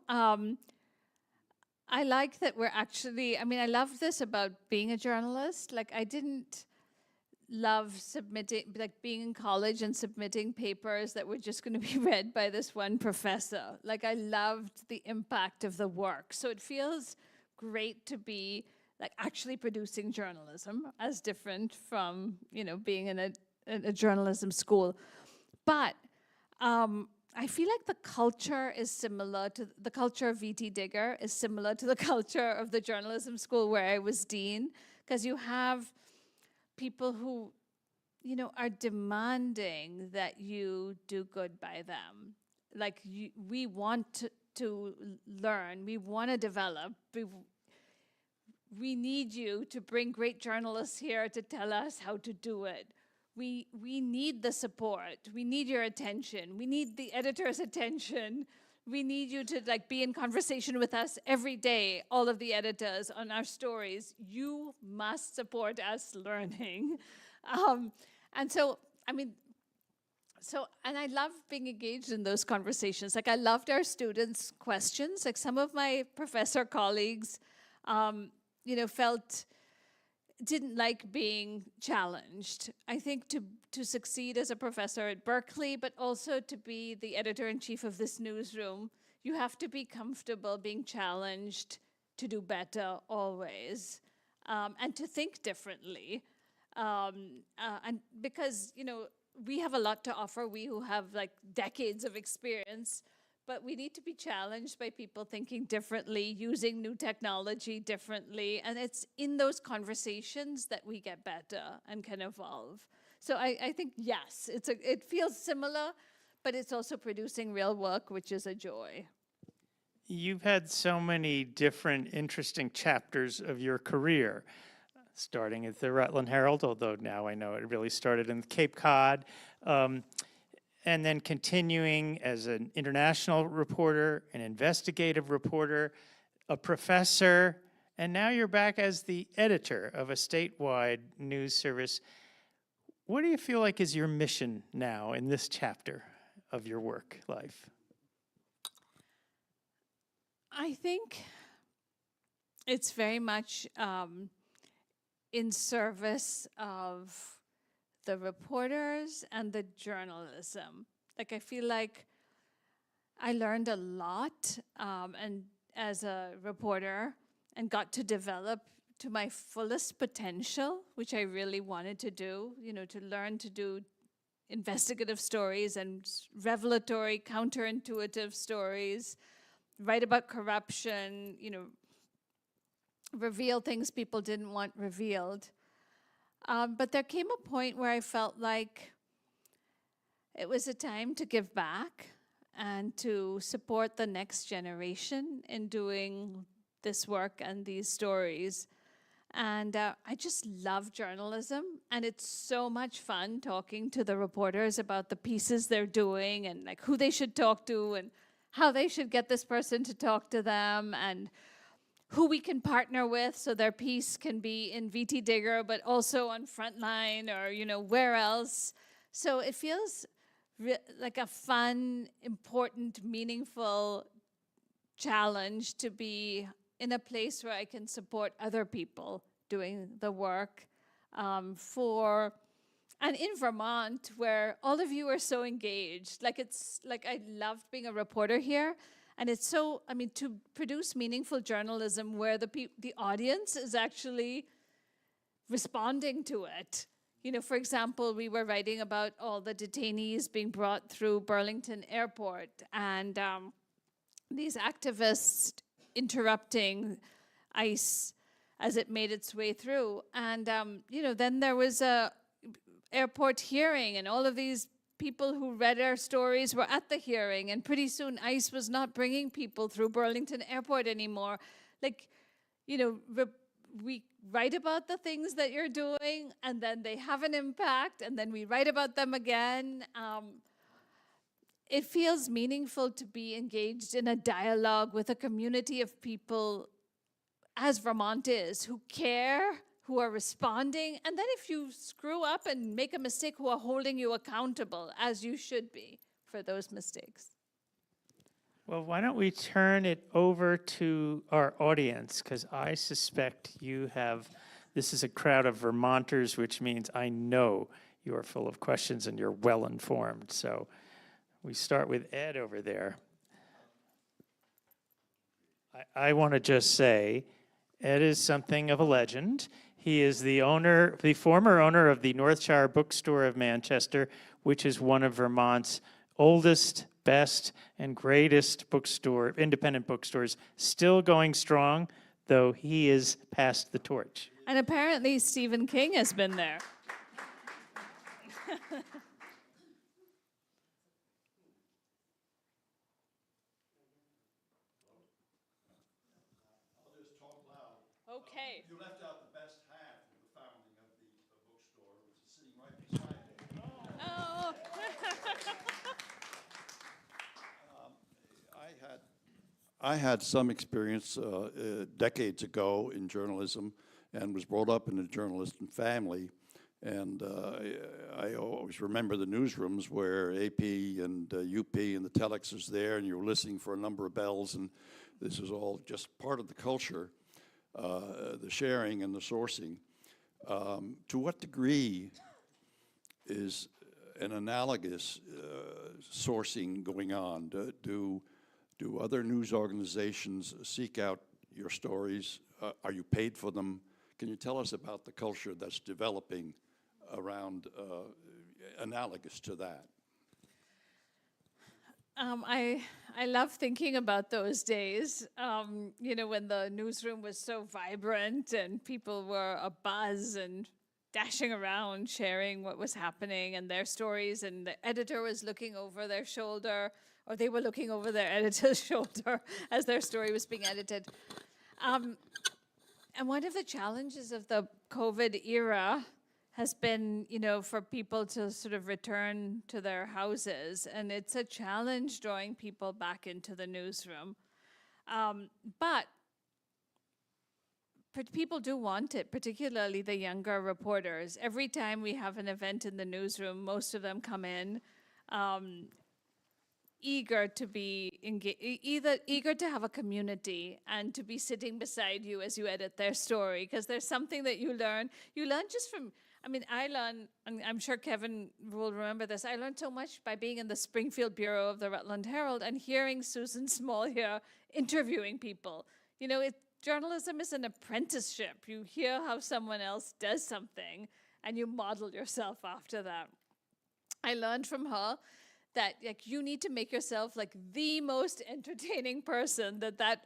I like that we're actually, I love this about being a journalist. I didn't love submitting, being in college and submitting papers that were just going to be read by this one professor. I loved the impact of the work. So it feels great to be like actually producing journalism, as different from, you know, being in a journalism school. But I feel like the culture is similar to the culture of VTDigger is similar to the culture of the journalism school where I was dean, because you have people who, you know, are demanding that you do good by them. Like we want to learn, we want to develop. We need you to bring great journalists here to tell us how to do it. We need the support. We need your attention. We need the editor's attention. We need you to like be in conversation with us every day, all of the editors on our stories. You must support us learning. And so, I mean, and I love being engaged in those conversations. Like I loved our students' questions. Like some of my professor colleagues, you know, didn't like being challenged. I think to succeed as a professor at Berkeley, but also to be the editor-in-chief of this newsroom, you have to be comfortable being challenged to do better always, and to think differently. And because, you know, we have a lot to offer, we who have like decades of experience, but we need to be challenged by people thinking differently, using new technology differently. And it's in those conversations that we get better and can evolve. So I think, yes, it feels similar, but it's also producing real work, which is a joy. You've had so many different interesting chapters of your career, starting at the Rutland Herald, although now I know it really started in Cape Cod, and then continuing as an international reporter, an investigative reporter, a professor, and now you're back as the editor of a statewide news service. What do you feel like is your mission now in this chapter of your work life? I think it's very much in service of the reporters and the journalism. Like I feel like I learned a lot and as a reporter and got to develop to my fullest potential, which I really wanted to do, you know, to learn to do investigative stories and revelatory, counterintuitive stories, write about corruption, you know, reveal things people didn't want revealed. But there came a point where I felt like it was a time to give back and to support the next generation in doing this work and these stories. And I just love journalism, and it's so much fun talking to the reporters about the pieces they're doing and like who they should talk to and how they should get this person to talk to them and who we can partner with so their piece can be in VTDigger, but also on Frontline or, you know, where else. So it feels like a fun, important, meaningful challenge to be in a place where I can support other people doing the work and in Vermont, where all of you are so engaged. Like it's like I loved being a reporter here. And it's so, I mean, to produce meaningful journalism where the audience is actually responding to it. You know, for example, we were writing about all the detainees being brought through Burlington Airport and these activists interrupting ICE as it made its way through. And, you know, then there was a airport hearing and all of these people who read our stories were at the hearing, and pretty soon ICE was not bringing people through Burlington Airport anymore. Like, you know, we write about the things that you're doing, and then they have an impact, and then we write about them again. It feels meaningful to be engaged in a dialogue with a community of people, as Vermont is, who care, who are responding, and then if you screw up and make a mistake, who are holding you accountable, as you should be, for those mistakes. Well, why don't we turn it over to our audience, because I suspect you have, this is a crowd of Vermonters, which means I know you are full of questions and you're well informed. So we start with Ed over there. I want to just say, Ed is something of a legend. He is the former owner of the Northshire Bookstore of Manchester, which is one of Vermont's oldest, best, and greatest independent bookstores, still going strong, though he is past the torch. And apparently Stephen King has been there. Okay. You left out the best half of the founding of the bookstore, which is sitting right beside me. Oh. I had some experience decades ago in journalism and was brought up in a journalistic family. And I always remember the newsrooms where AP and UP and the telex was there, and you were listening for a number of bells, and this is all just part of the culture, the sharing and the sourcing. To what degree is an analogous sourcing going on? Do other news organizations seek out your stories? Are you paid for them? Can you tell us about the culture that's developing around analogous to that? I love thinking about those days, you know, when the newsroom was so vibrant and people were abuzz and dashing around, sharing what was happening and their stories, and the editor was looking over their shoulder, or they were looking over their editor's shoulder as their story was being edited. And one of the challenges of the COVID era has been, you know, for people to sort of return to their houses. And it's a challenge drawing people back into the newsroom. But people do want it, particularly the younger reporters. Every time we have an event in the newsroom, most of them come in eager to be eager to have a community and to be sitting beside you as you edit their story, because there's something that you learn just from, I mean, I learn, and I'm sure Kevin will remember this, I learned so much by being in the Springfield Bureau of the Rutland Herald and hearing Susan Small here interviewing people. You know, journalism is an apprenticeship. You hear how someone else does something and you model yourself after that. I learned from her that, like, you need to make yourself like the most entertaining person that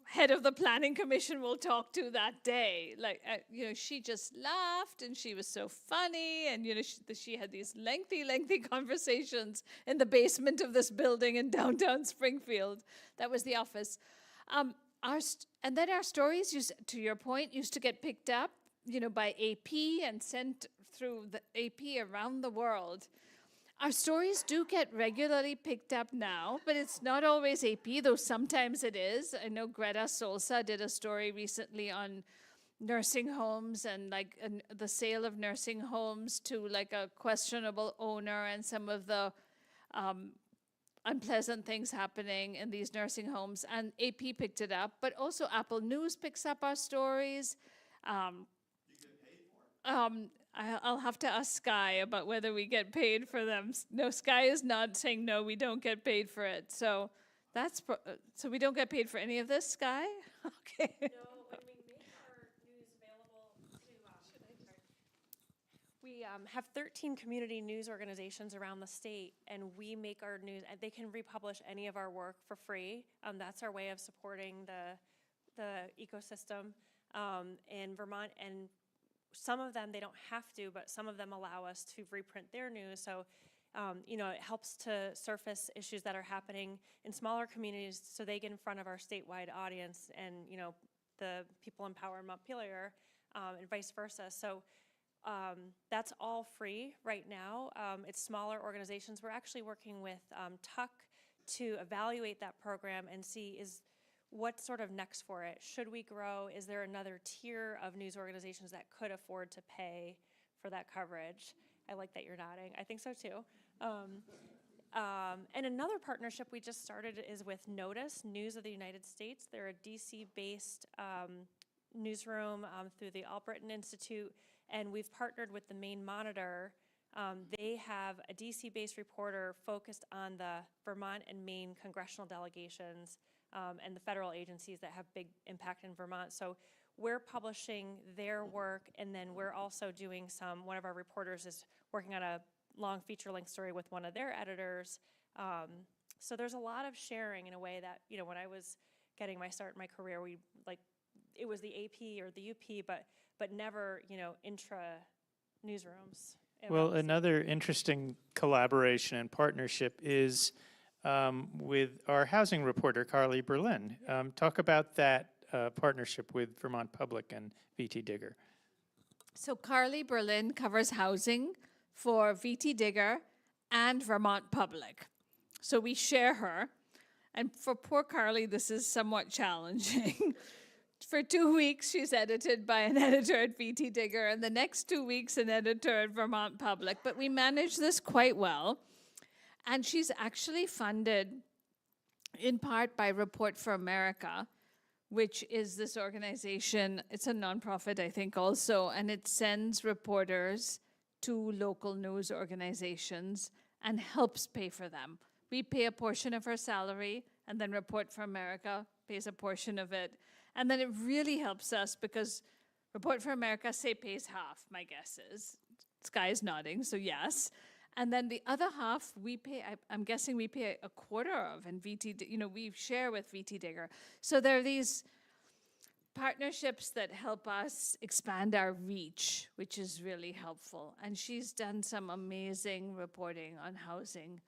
head of the planning commission will talk to that day. Like, you know, she just laughed and she was so funny, and, you know, she had these lengthy conversations in the basement of this building in downtown Springfield. That was the office. And then our stories, to your point, used to get picked up, you know, by AP and sent through the AP around the world. Our stories do get regularly picked up now, but it's not always AP, though sometimes it is. I know Greta Solsa did a story recently on nursing homes and the sale of nursing homes to like a questionable owner and some of the unpleasant things happening in these nursing homes. And AP picked it up, but also Apple News picks up our stories. You get paid for it? I'll have to ask Sky about whether we get paid for them. No, Sky is not saying no, we don't get paid for it. So so we don't get paid for any of this, Sky? Okay. No, and we make our news available to, we have 13 community news organizations around the state, and we make our news, and they can republish any of our work for free. That's our way of supporting the ecosystem in Vermont, and some of them, they don't have to, but some of them allow us to reprint their news. So, you know, it helps to surface issues that are happening in smaller communities so they get in front of our statewide audience and, you know, the people in Power and Montpelier and vice versa. So that's all free right now. It's smaller organizations. We're actually working with Tuck to evaluate that program and see what's sort of next for it. Should we grow? Is there another tier of news organizations that could afford to pay for that coverage? I like that you're nodding. I think so too. And another partnership we just started is with Notice, News of the United States. They're a DC-based newsroom through the Albritton Institute, and we've partnered with the Maine Monitor. They have a DC-based reporter focused on the Vermont and Maine congressional delegations. and the federal agencies that have big impact in Vermont. So we're publishing their work, and then we're also doing one of our reporters is working on a long feature-length story with one of their editors. So there's a lot of sharing in a way that, when I was getting my start in my career, it was the AP or the UP, but never, intra newsrooms. Well, another interesting collaboration and partnership is with our housing reporter, Carly Berlin. Talk about that partnership with Vermont Public and VTDigger. So Carly Berlin covers housing for VTDigger and Vermont Public. So we share her. And for poor Carly, this is somewhat challenging. For 2 weeks, she's edited by an editor at VTDigger, and the next 2 weeks, an editor at Vermont Public. But we manage this quite well. And she's actually funded in part by Report for America, which is this organization. It's a nonprofit, I think, also, and it sends reporters to local news organizations and helps pay for them. We pay a portion of her salary, and then Report for America pays a portion of it. And then it really helps us because Report for America, say, pays half, my guess is. Sky is nodding, so yes. And then the other half, we pay, I'm guessing we pay a quarter of, and we share with VTDigger. So there are these partnerships that help us expand our reach, which is really helpful. And she's done some amazing reporting on housing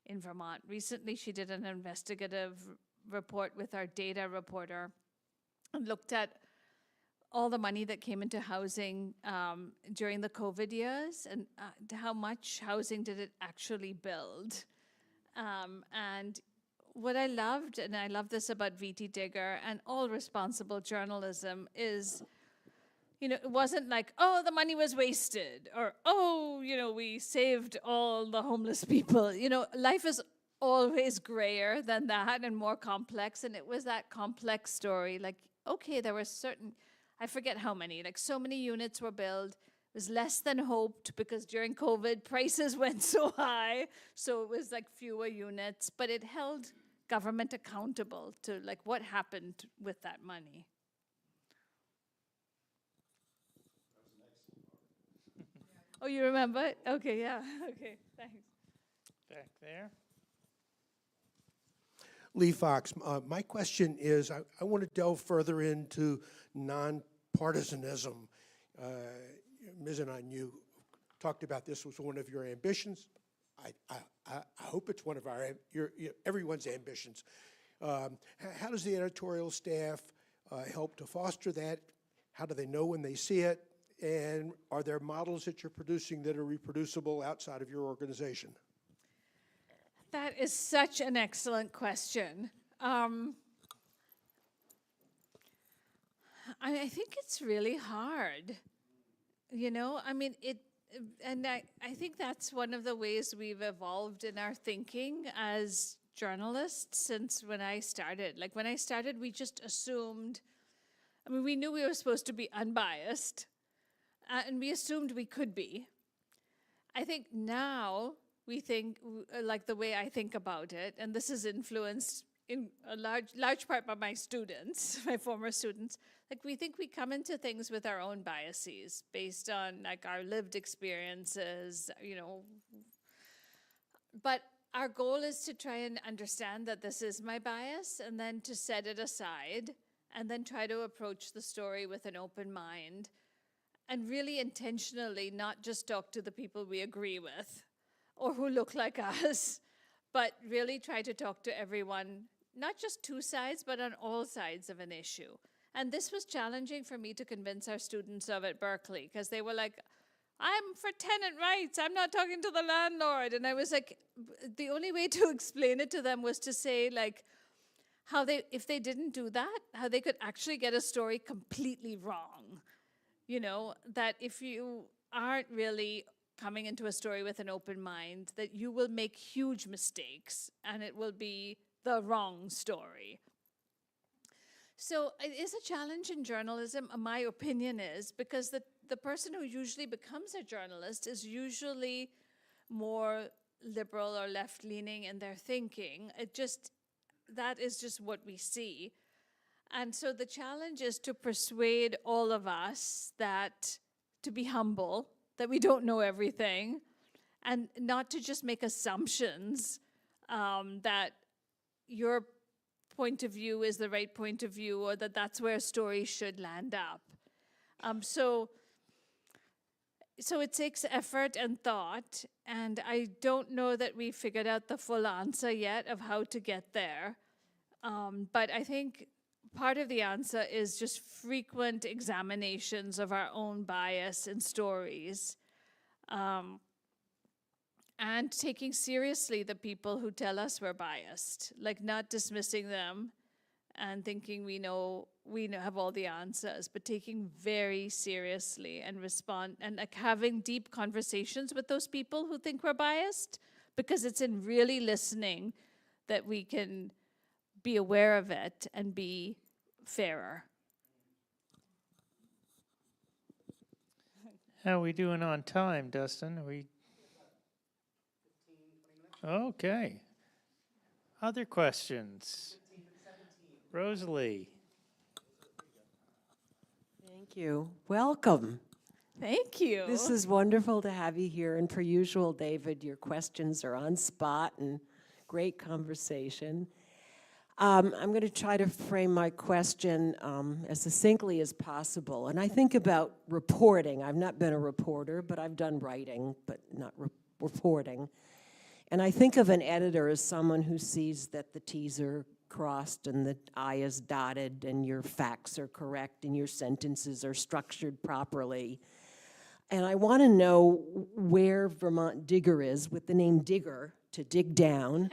in Vermont. Recently, she did an investigative report with our data reporter and looked at all the money that came into housing during the COVID years and how much housing did it actually build. And what I loved, and I love this about VTDigger and all responsible journalism, is, it wasn't like, oh, the money was wasted, or, oh, we saved all the homeless people. Life is always grayer than that and more complex, and it was that complex story. Like, okay, there were certain, I forget how many, so many units were built. It was less than hoped because during COVID, prices went so high, so it was fewer units, but it held government accountable to what happened with that money. Oh, you remember it? Okay, yeah. Okay, thanks. Back there. Lee Fox, my question is, I want to delve further into nonpartisanism. Ms. Anand, you talked about this was one of your ambitions. I hope it's one of everyone's ambitions. How does the editorial staff help to foster that? How do they know when they see it? And are there models that you're producing that are reproducible outside of your organization? That is such an excellent question. I think it's really hard. And I think that's one of the ways we've evolved in our thinking as journalists since when I started. When I started, we just assumed, we knew we were supposed to be unbiased, and we assumed we could be. I think now we think, the way I think about it, and this is influenced in a large part by my students, my former students, we think we come into things with our own biases based on our lived experiences, But our goal is to try and understand that this is my bias and then to set it aside and then try to approach the story with an open mind and really intentionally not just talk to the people we agree with or who look like us, but really try to talk to everyone, not just two sides, but on all sides of an issue. And this was challenging for me to convince our students of at Berkeley, because they were like, I'm for tenant rights, I'm not talking to the landlord. And I was like, the only way to explain it to them was to say, how they, if they didn't do that, how they could actually get a story completely wrong. That if you aren't really coming into a story with an open mind, that you will make huge mistakes and it will be the wrong story. So it is a challenge in journalism, my opinion is, because the person who usually becomes a journalist is usually more liberal or left-leaning in their thinking. that is just what we see. And so the challenge is to persuade all of us that to be humble, that we don't know everything, and not to just make assumptions that your point of view is the right point of view, or that that's where a story should land up. So it takes effort and thought, and I don't know that we figured out the full answer yet of how to get there. But I think part of the answer is just frequent examinations of our own bias in stories, and taking seriously the people who tell us we're biased, like not dismissing them and thinking we have all the answers, but taking very seriously and respond, and like having deep conversations with those people who think we're biased, because it's in really listening that we can be aware of it and be fairer. How are we doing on time, Dustin? Are we? Okay. Other questions? Rosalie. Thank you. Welcome. Thank you. This is wonderful to have you here. And per usual, David, your questions are on spot and great conversation. I'm going to try to frame my question as succinctly as possible. And I think about reporting. I've not been a reporter, but I've done writing, but not reporting. And I think of an editor as someone who sees that the T's are crossed and the I is dotted and your facts are correct and your sentences are structured properly. And I want to know where Vermont Digger is, with the name Digger, to dig down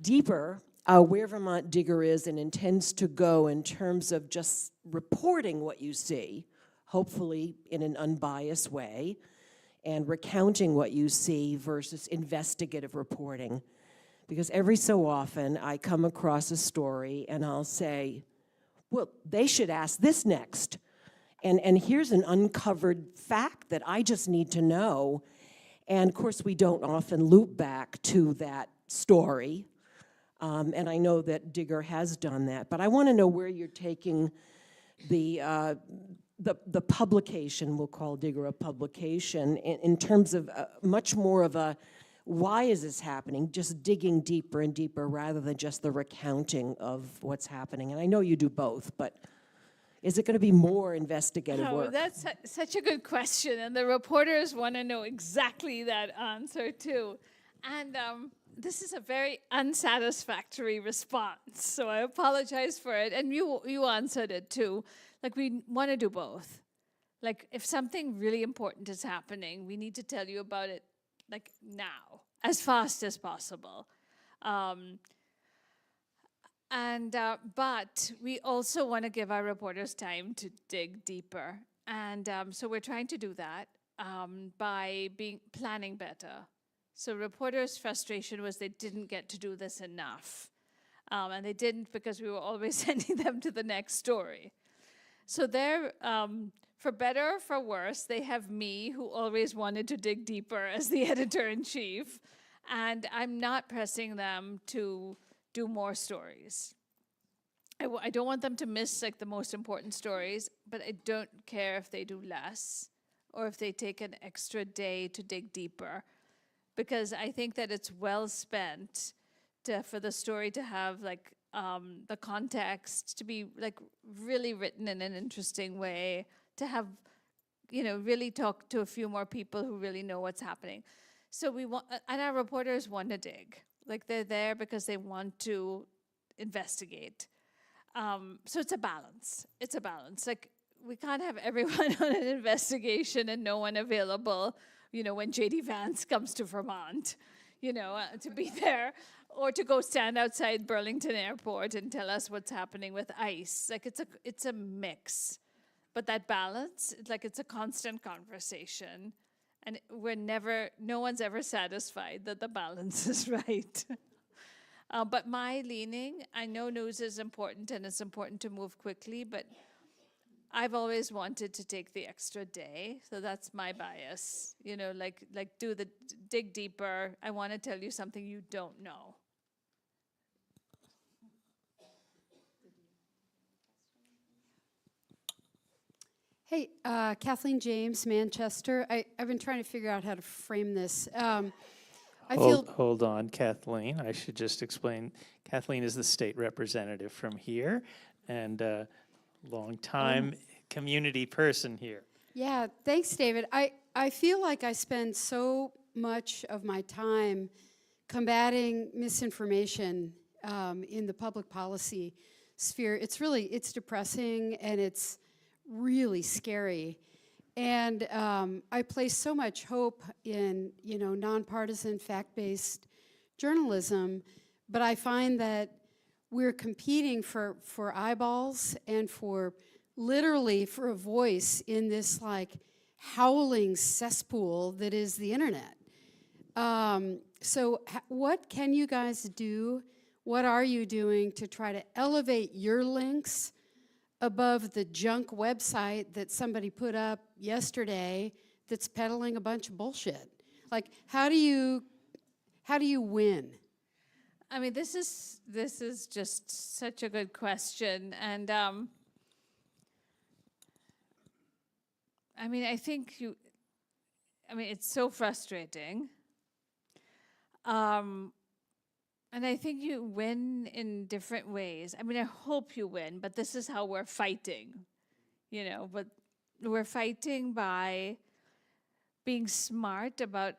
deeper, where Vermont Digger is and intends to go in terms of just reporting what you see, hopefully in an unbiased way, and recounting what you see versus investigative reporting. Because every so often I come across a story and I'll say, well, they should ask this next. And here's an uncovered fact that I just need to know. And of course, we don't often loop back to that story. And I know that Digger has done that. But I want to know where you're taking the publication, we'll call Digger a publication, in terms of much more of a, why is this happening? Just digging deeper and deeper rather than just the recounting of what's happening. And I know you do both, but is it going to be more investigative work? That's such a good question, and the reporters want to know exactly that answer too. And this is a very unsatisfactory response, so I apologize for it. And you answered it too. Like, we want to do both. Like, if something really important is happening, we need to tell you about it, like, now, as fast as possible. But we also want to give our reporters time to dig deeper. And so we're trying to do that by planning better. So reporters' frustration was they didn't get to do this enough. And they didn't because we were always sending them to the next story. So they're, for better or for worse, they have me, who always wanted to dig deeper, as the editor-in-chief. And I'm not pressing them to do more stories. I don't want them to miss, like, the most important stories, but I don't care if they do less or if they take an extra day to dig deeper, because I think that it's well spent for the story to have, like, the context to be, like, really written in an interesting way, to have, really talk to a few more people who really know what's happening. So we want, and our reporters want to dig. Like, they're there because they want to investigate. So it's a balance. It's a balance. Like, we can't have everyone on an investigation and no one available, when J.D. Vance comes to Vermont, to be there, or to go stand outside Burlington Airport and tell us what's happening with ICE. Like, it's a mix. But that balance, it's a constant conversation. And no one's ever satisfied that the balance is right. But my leaning, I know news is important and it's important to move quickly, but I've always wanted to take the extra day. So that's my bias, dig deeper. I want to tell you something you don't know. Hey, Kathleen James, Manchester. I've been trying to figure out how to frame this. I feel Hold on, Kathleen. I should just explain. Kathleen is the state representative from here and a long-time community person here. Yeah, thanks, David. I feel like I spend so much of my time combating misinformation in the public policy sphere. It's depressing and it's really scary. And I place so much hope in, nonpartisan, fact-based journalism, but I find that we're competing for eyeballs and literally for a voice in this like howling cesspool that is the internet. So what can you guys do? What are you doing to try to elevate your links above the junk website that somebody put up yesterday that's peddling a bunch of bullshit? Like, how do you win? I mean, this is just such a good question, and I mean, it's so frustrating. And I think you win in different ways. I mean, I hope you win, but this is how we're fighting, But we're fighting by being smart about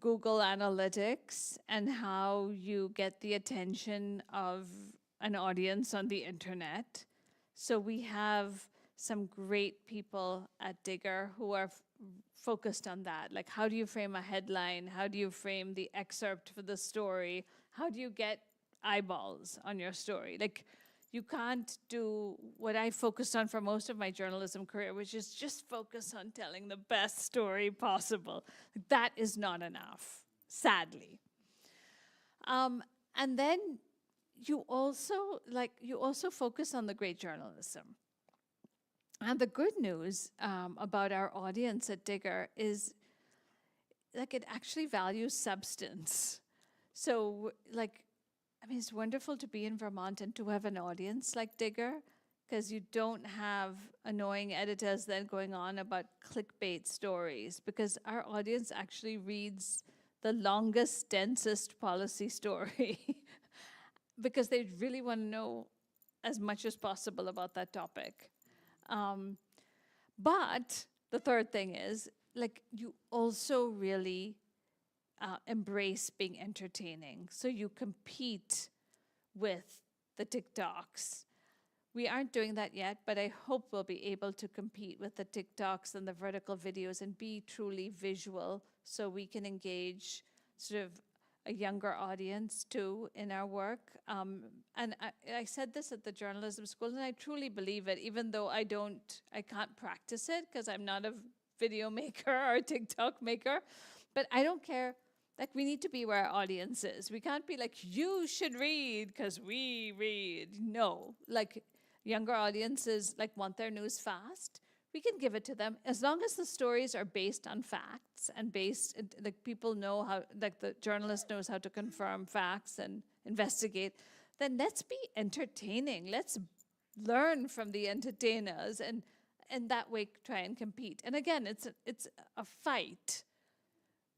Google Analytics and how you get the attention of an audience on the internet. So we have some great people at Digger who are focused on that. Like, how do you frame a headline? How do you frame the excerpt for the story? How do you get eyeballs on your story? Like, you can't do what I focused on for most of my journalism career, which is just focus on telling the best story possible. That is not enough, sadly. And then you also focus on the great journalism. And the good news about our audience at Digger is, like, it actually values substance. So, it's wonderful to be in Vermont and to have an audience like Digger, because you don't have annoying editors then going on about clickbait stories, because our audience actually reads the longest, densest policy story because they really want to know as much as possible about that topic. But the third thing is, you also really embrace being entertaining. So you compete with the TikToks. We aren't doing that yet, but I hope we'll be able to compete with the TikToks and the vertical videos and be truly visual so we can engage sort of a younger audience too in our work. And I said this at the journalism school, and I truly believe it, even though I can't practice it because I'm not a video maker or a TikTok maker, but I don't care. Like, we need to be where our audience is. We can't be like, you should read because we read. No, younger audiences want their news fast. We can give it to them as long as the stories are based on facts and people know how, the journalist knows how to confirm facts and investigate. Then let's be entertaining. Let's learn from the entertainers and that way try and compete. And again, it's a fight.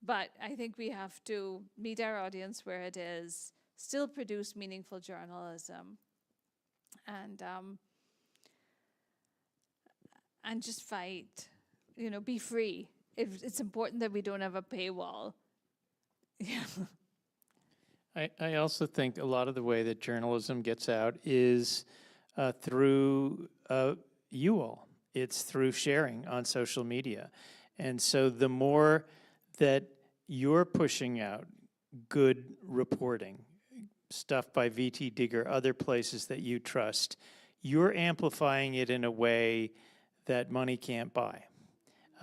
But I think we have to meet our audience where it is, still produce meaningful journalism, and just fight. Be free. It's important that we don't have a paywall. Yeah. I also think a lot of the way that journalism gets out is through you all. It's through sharing on social media. And so the more that you're pushing out good reporting, stuff by VTDigger, other places that you trust, you're amplifying it in a way that money can't buy.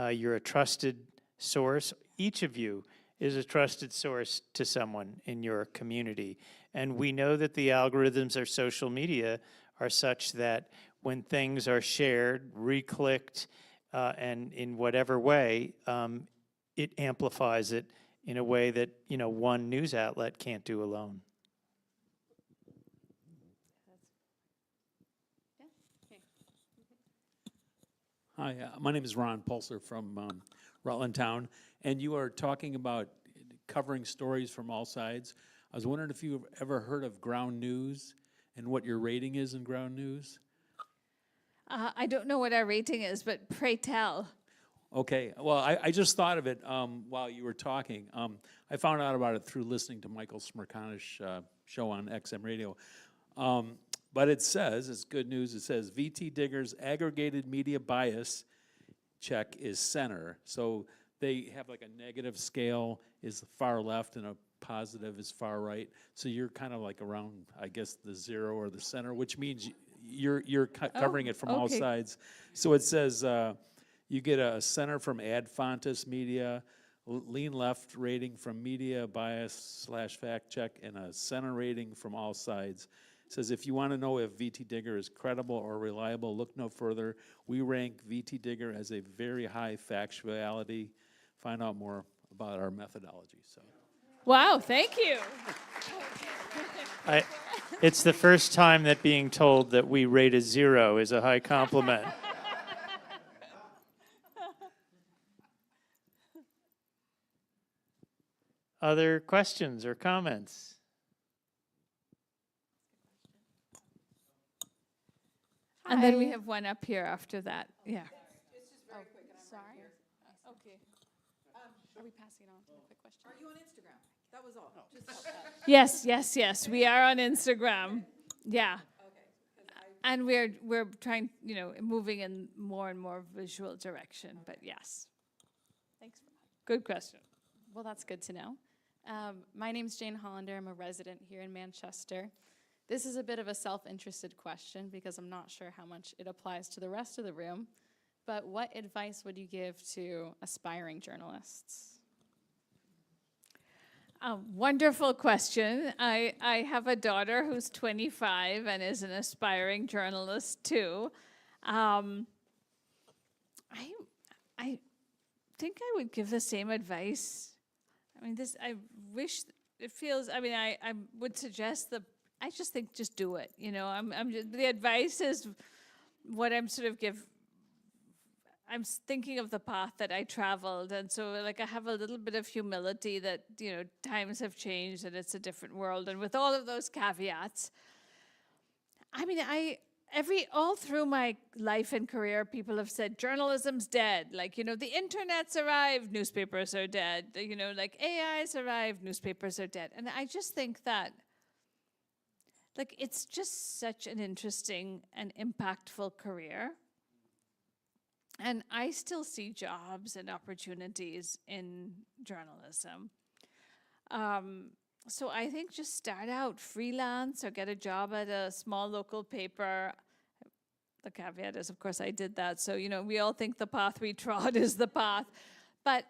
You're a trusted source. Each of you is a trusted source to someone in your community. And we know that the algorithms of social media are such that when things are shared, re-clicked, and in whatever way, it amplifies it in a way that, one news outlet can't do alone. Hi, my name is Ron Pulser from Rutland Town, and you are talking about covering stories from all sides. I was wondering if you've ever heard of ground news and what your rating is in ground news? I don't know what our rating is, but pray tell. Okay, well, I just thought of it while you were talking. I found out about it through listening to Michael Smirkanish show on XM Radio. But it says, it's good news, it says VTDigger's aggregated media bias check is center. So they have like a negative scale is the far left and a positive is far right. So you're kind of like around, I guess, the zero or the center, which means you're covering it from all sides. So it says you get a center from Ad Fontes Media, lean left rating from Media Bias / Fact Check, and a center rating from all sides. It says if you want to know if VTDigger is credible or reliable, look no further. We rank VTDigger as a very high factuality. Find out more about our methodology. So. Wow, thank you. It's the first time that being told that we rate a 0 is a high compliment. Other questions or comments? And then we have one up here after that. Yeah. It's just very quick. And sorry. Okay. Are we passing it on to a quick question? Are you on Instagram? That was all. Just Yes. We are on Instagram. Yeah. And we're trying, moving in more and more visual direction. But yes. Thanks for that. Good question. Well, that's good to know. My name's Jane Hollander. I'm a resident here in Manchester. This is a bit of a self-interested question because I'm not sure how much it applies to the rest of the room. But what advice would you give to aspiring journalists? Wonderful question. I have a daughter who's 25 and is an aspiring journalist too. I think I would give the same advice. I wish it feels. I would suggest I just think just do it. The advice is what I'm thinking of the path that I traveled, and so I have a little bit of humility that times have changed and it's a different world, and with all of those caveats, all through my life and career, people have said journalism's dead. The internet's arrived, newspapers are dead. AI's arrived, newspapers are dead, and I just think that. It's just such an interesting and impactful career. And I still see jobs and opportunities in journalism. So I think just start out freelance or get a job at a small local paper. The caveat is, of course, I did that. So, we all think the path we trod is the path. But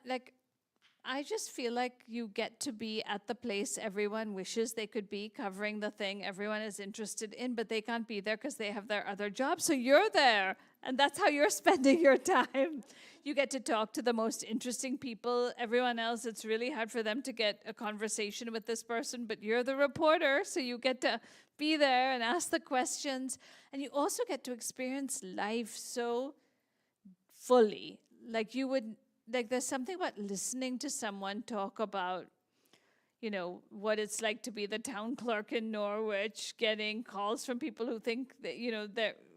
I just feel like you get to be at the place everyone wishes they could be, covering the thing everyone is interested in, but they can't be there because they have their other job. So you're there, and that's how you're spending your time. You get to talk to the most interesting people. Everyone else, it's really hard for them to get a conversation with this person, but you're the reporter, so you get to be there and ask the questions. And you also get to experience life so fully. There's something about listening to someone talk about, what it's like to be the town clerk in Norwich, getting calls from people who think that,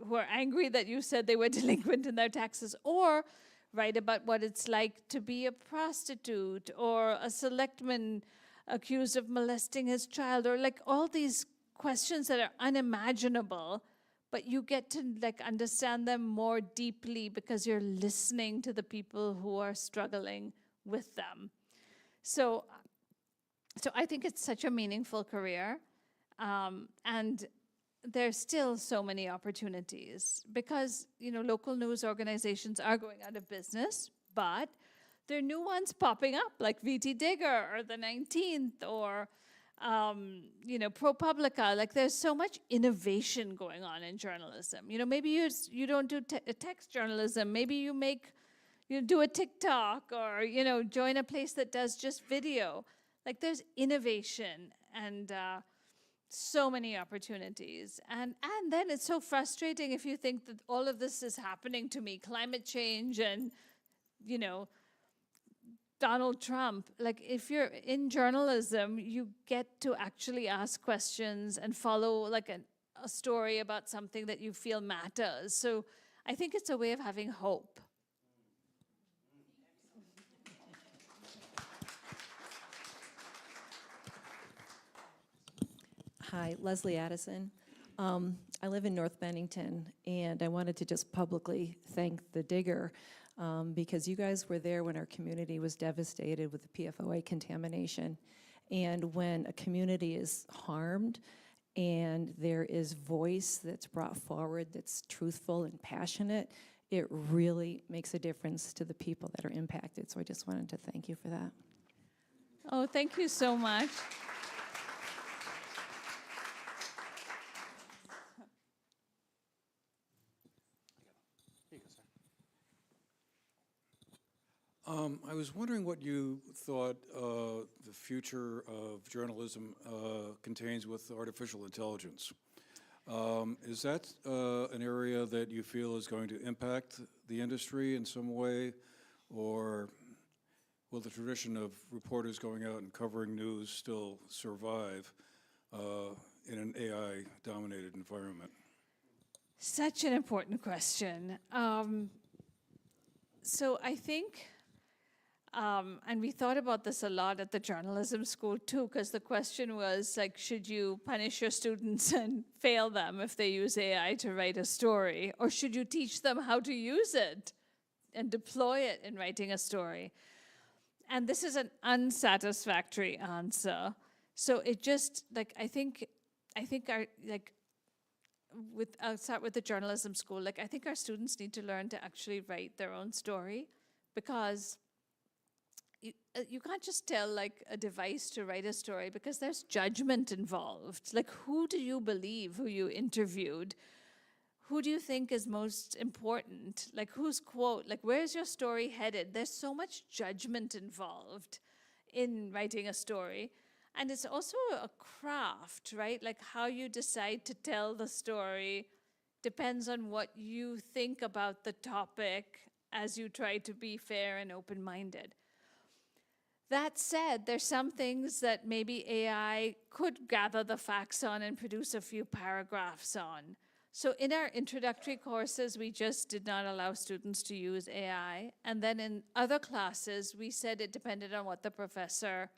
who are angry that you said they were delinquent in their taxes, or write about what it's like to be a prostitute or a selectman accused of molesting his child, or all these questions that are unimaginable. But you get to understand them more deeply because you're listening to the people who are struggling with them. So I think it's such a meaningful career. And there's still so many opportunities because, local news organizations are going out of business, but there are new ones popping up like VTDigger or the 19th or ProPublica. There's so much innovation going on in journalism. Maybe you don't do text journalism. Maybe you do a TikTok or, join a place that does just video. There's innovation. And so many opportunities. And then it's so frustrating if you think that all of this is happening to me, climate change and, you know, Donald Trump. Like, if you're in journalism, you get to actually ask questions and follow like a story about something that you feel matters. So I think it's a way of having hope. Hi, Leslie Addison. I live in North Bennington, and I wanted to just publicly thank the Digger because you guys were there when our community was devastated with the PFOA contamination. And when a community is harmed and there is voice that's brought forward that's truthful and passionate, it really makes a difference to the people that are impacted. So I just wanted to thank you for that. Oh, thank you so much. I was wondering what you thought the future of journalism contains with artificial intelligence. Is that an area that you feel is going to impact the industry in some way, or will the tradition of reporters going out and covering news still survive in an AI-dominated environment? Such an important question. So I think, and we thought about this a lot at the journalism school too, because the question was like, should you punish your students and fail them if they use AI to write a story? Or should you teach them how to use it and deploy it in writing a story? And this is an unsatisfactory answer. So it just, like, I think our, like, I'll start with the journalism school. Like, I think our students need to learn to actually write their own story, because you can't just tell like a device to write a story, because there's judgment involved. Like, who do you believe who you interviewed? Who do you think is most important? Like, whose quote? Like, where's your story headed? There's so much judgment involved in writing a story. And it's also a craft, right? Like, how you decide to tell the story depends on what you think about the topic as you try to be fair and open-minded. That said, there's some things that maybe AI could gather the facts on and produce a few paragraphs on. So in our introductory courses, we just did not allow students to use AI. And then in other classes, we said it depended on what the professor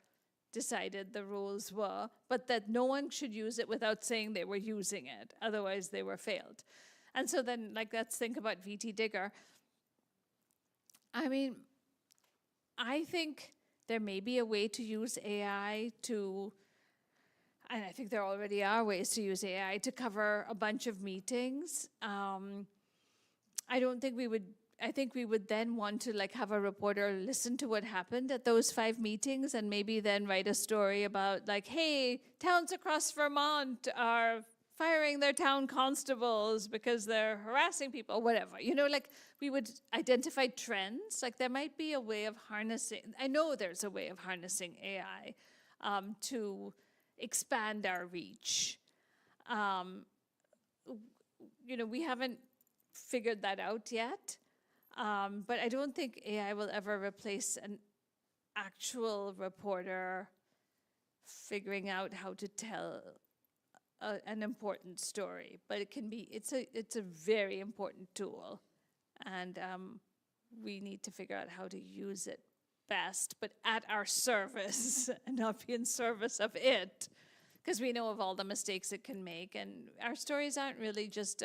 decided the rules were, but that no one should use it without saying they were using it. Otherwise, they were failed. And so then, like, let's think about VTDigger. I mean, I think there may be a way to use AI to, and I think there already are ways to use AI to cover a bunch of meetings. I think we would then want to like have a reporter listen to what happened at those 5 meetings and maybe then write a story about like, hey, towns across Vermont are firing their town constables because they're harassing people, or whatever. You know, like, we would identify trends. Like, there might be a way of harnessing, I know there's a way of harnessing AI to expand our reach. You know, we haven't figured that out yet, but I don't think AI will ever replace an actual reporter figuring out how to tell an important story. But it can be, it's a very important tool, and we need to figure out how to use it best, but at our service and not be in service of it, because we know of all the mistakes it can make. And our stories aren't really just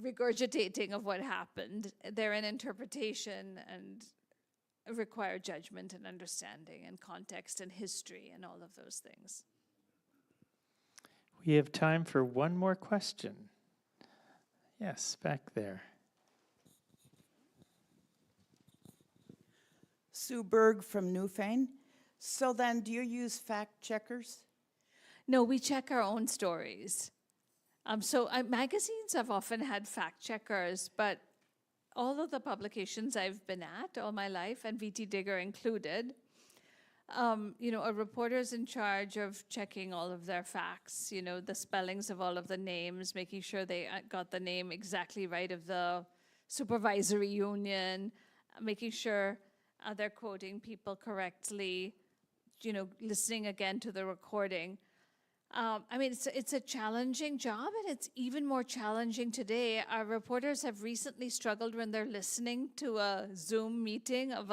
regurgitating of what happened. They're an interpretation and require judgment and understanding and context and history and all of those things. We have time for one more question. Yes, back there. Sue Berg from Newfane. So then, do you use fact checkers? No, we check our own stories. Magazines have often had fact checkers, but all of the publications I've been at all my life, and VTDigger included, a reporter's in charge of checking all of their facts, the spellings of all of the names, making sure they got the name exactly right of the supervisory union, making sure they're quoting people correctly, listening again to the recording. It's a challenging job, and it's even more challenging today. Our reporters have recently struggled when they're listening to a Zoom meeting of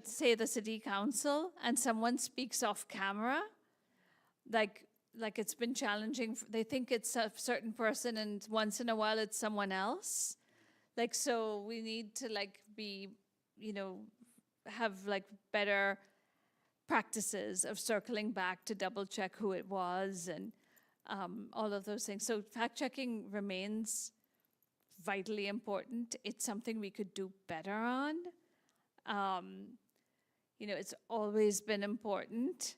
say the city council, and someone speaks off camera. Like it's been challenging. They think it's a certain person, and once in a while it's someone else. So we need to be, have better practices of circling back to double check who it was and all of those things. So fact checking remains vitally important. It's something we could do better on. It's always been important.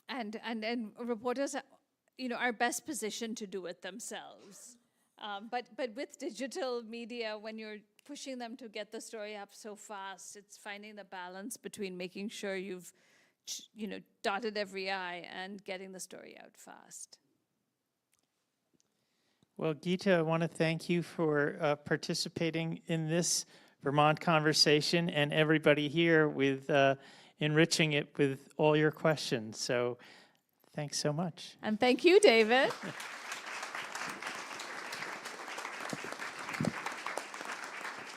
And reporters are best positioned to do it themselves. But with digital media, when you're pushing them to get the story up so fast, it's finding the balance between making sure you've dotted every I and getting the story out fast. Well, Geeta, I want to thank you for participating in this Vermont conversation, and everybody here with enriching it with all your questions. So thanks so much. And thank you, David.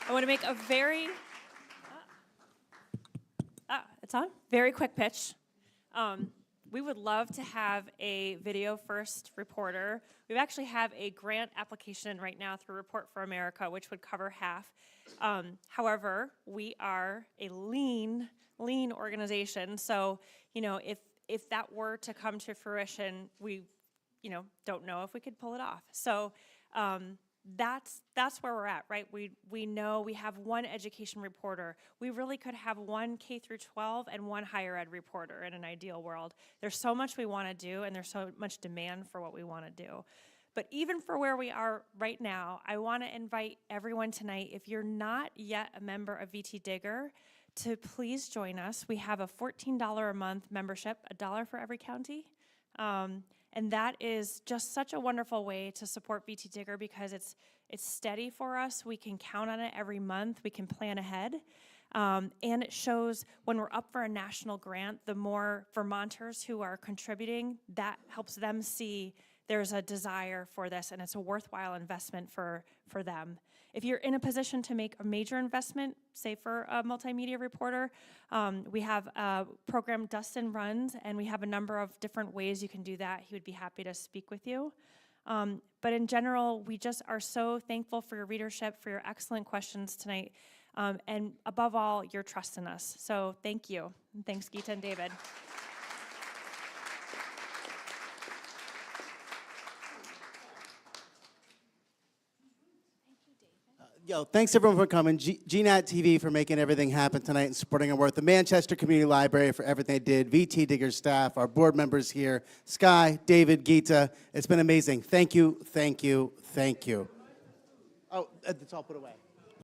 I want to make a very very quick pitch. We would love to have a video first reporter. We actually have a grant application right now through Report for America, which would cover half. However, we are a lean organization. So, if that were to come to fruition, we, don't know if we could pull it off. So, that's where we're at, right? We know we have one education reporter. We really could have one K through 12 and one higher ed reporter in an ideal world. There's so much we want to do, and there's so much demand for what we want to do. But even for where we are right now, I want to invite everyone tonight, if you're not yet a member of VTDigger, to please join us. We have a $14 a month membership, $1 for every county. And that is just such a wonderful way to support VTDigger because it's steady for us. We can count on it every month. We can plan ahead. And it shows when we're up for a national grant, the more Vermonters who are contributing, that helps them see there's a desire for this, and it's a worthwhile investment for them. If you're in a position to make a major investment, say for a multimedia reporter, we have a program Dustin runs, and we have a number of different ways you can do that. He would be happy to speak with you. But in general, we just are so thankful for your readership, for your excellent questions tonight, and above all, your trust in us. So thank you. And thanks, Geeta and David. Thanks everyone for coming. GNAT-TV for making everything happen tonight and supporting our work. The Manchester Community Library for everything they did. VTDigger staff, our board members here. Sky, David, Geeta. It's been amazing. Thank you, thank you, thank you. Oh, it's all put away.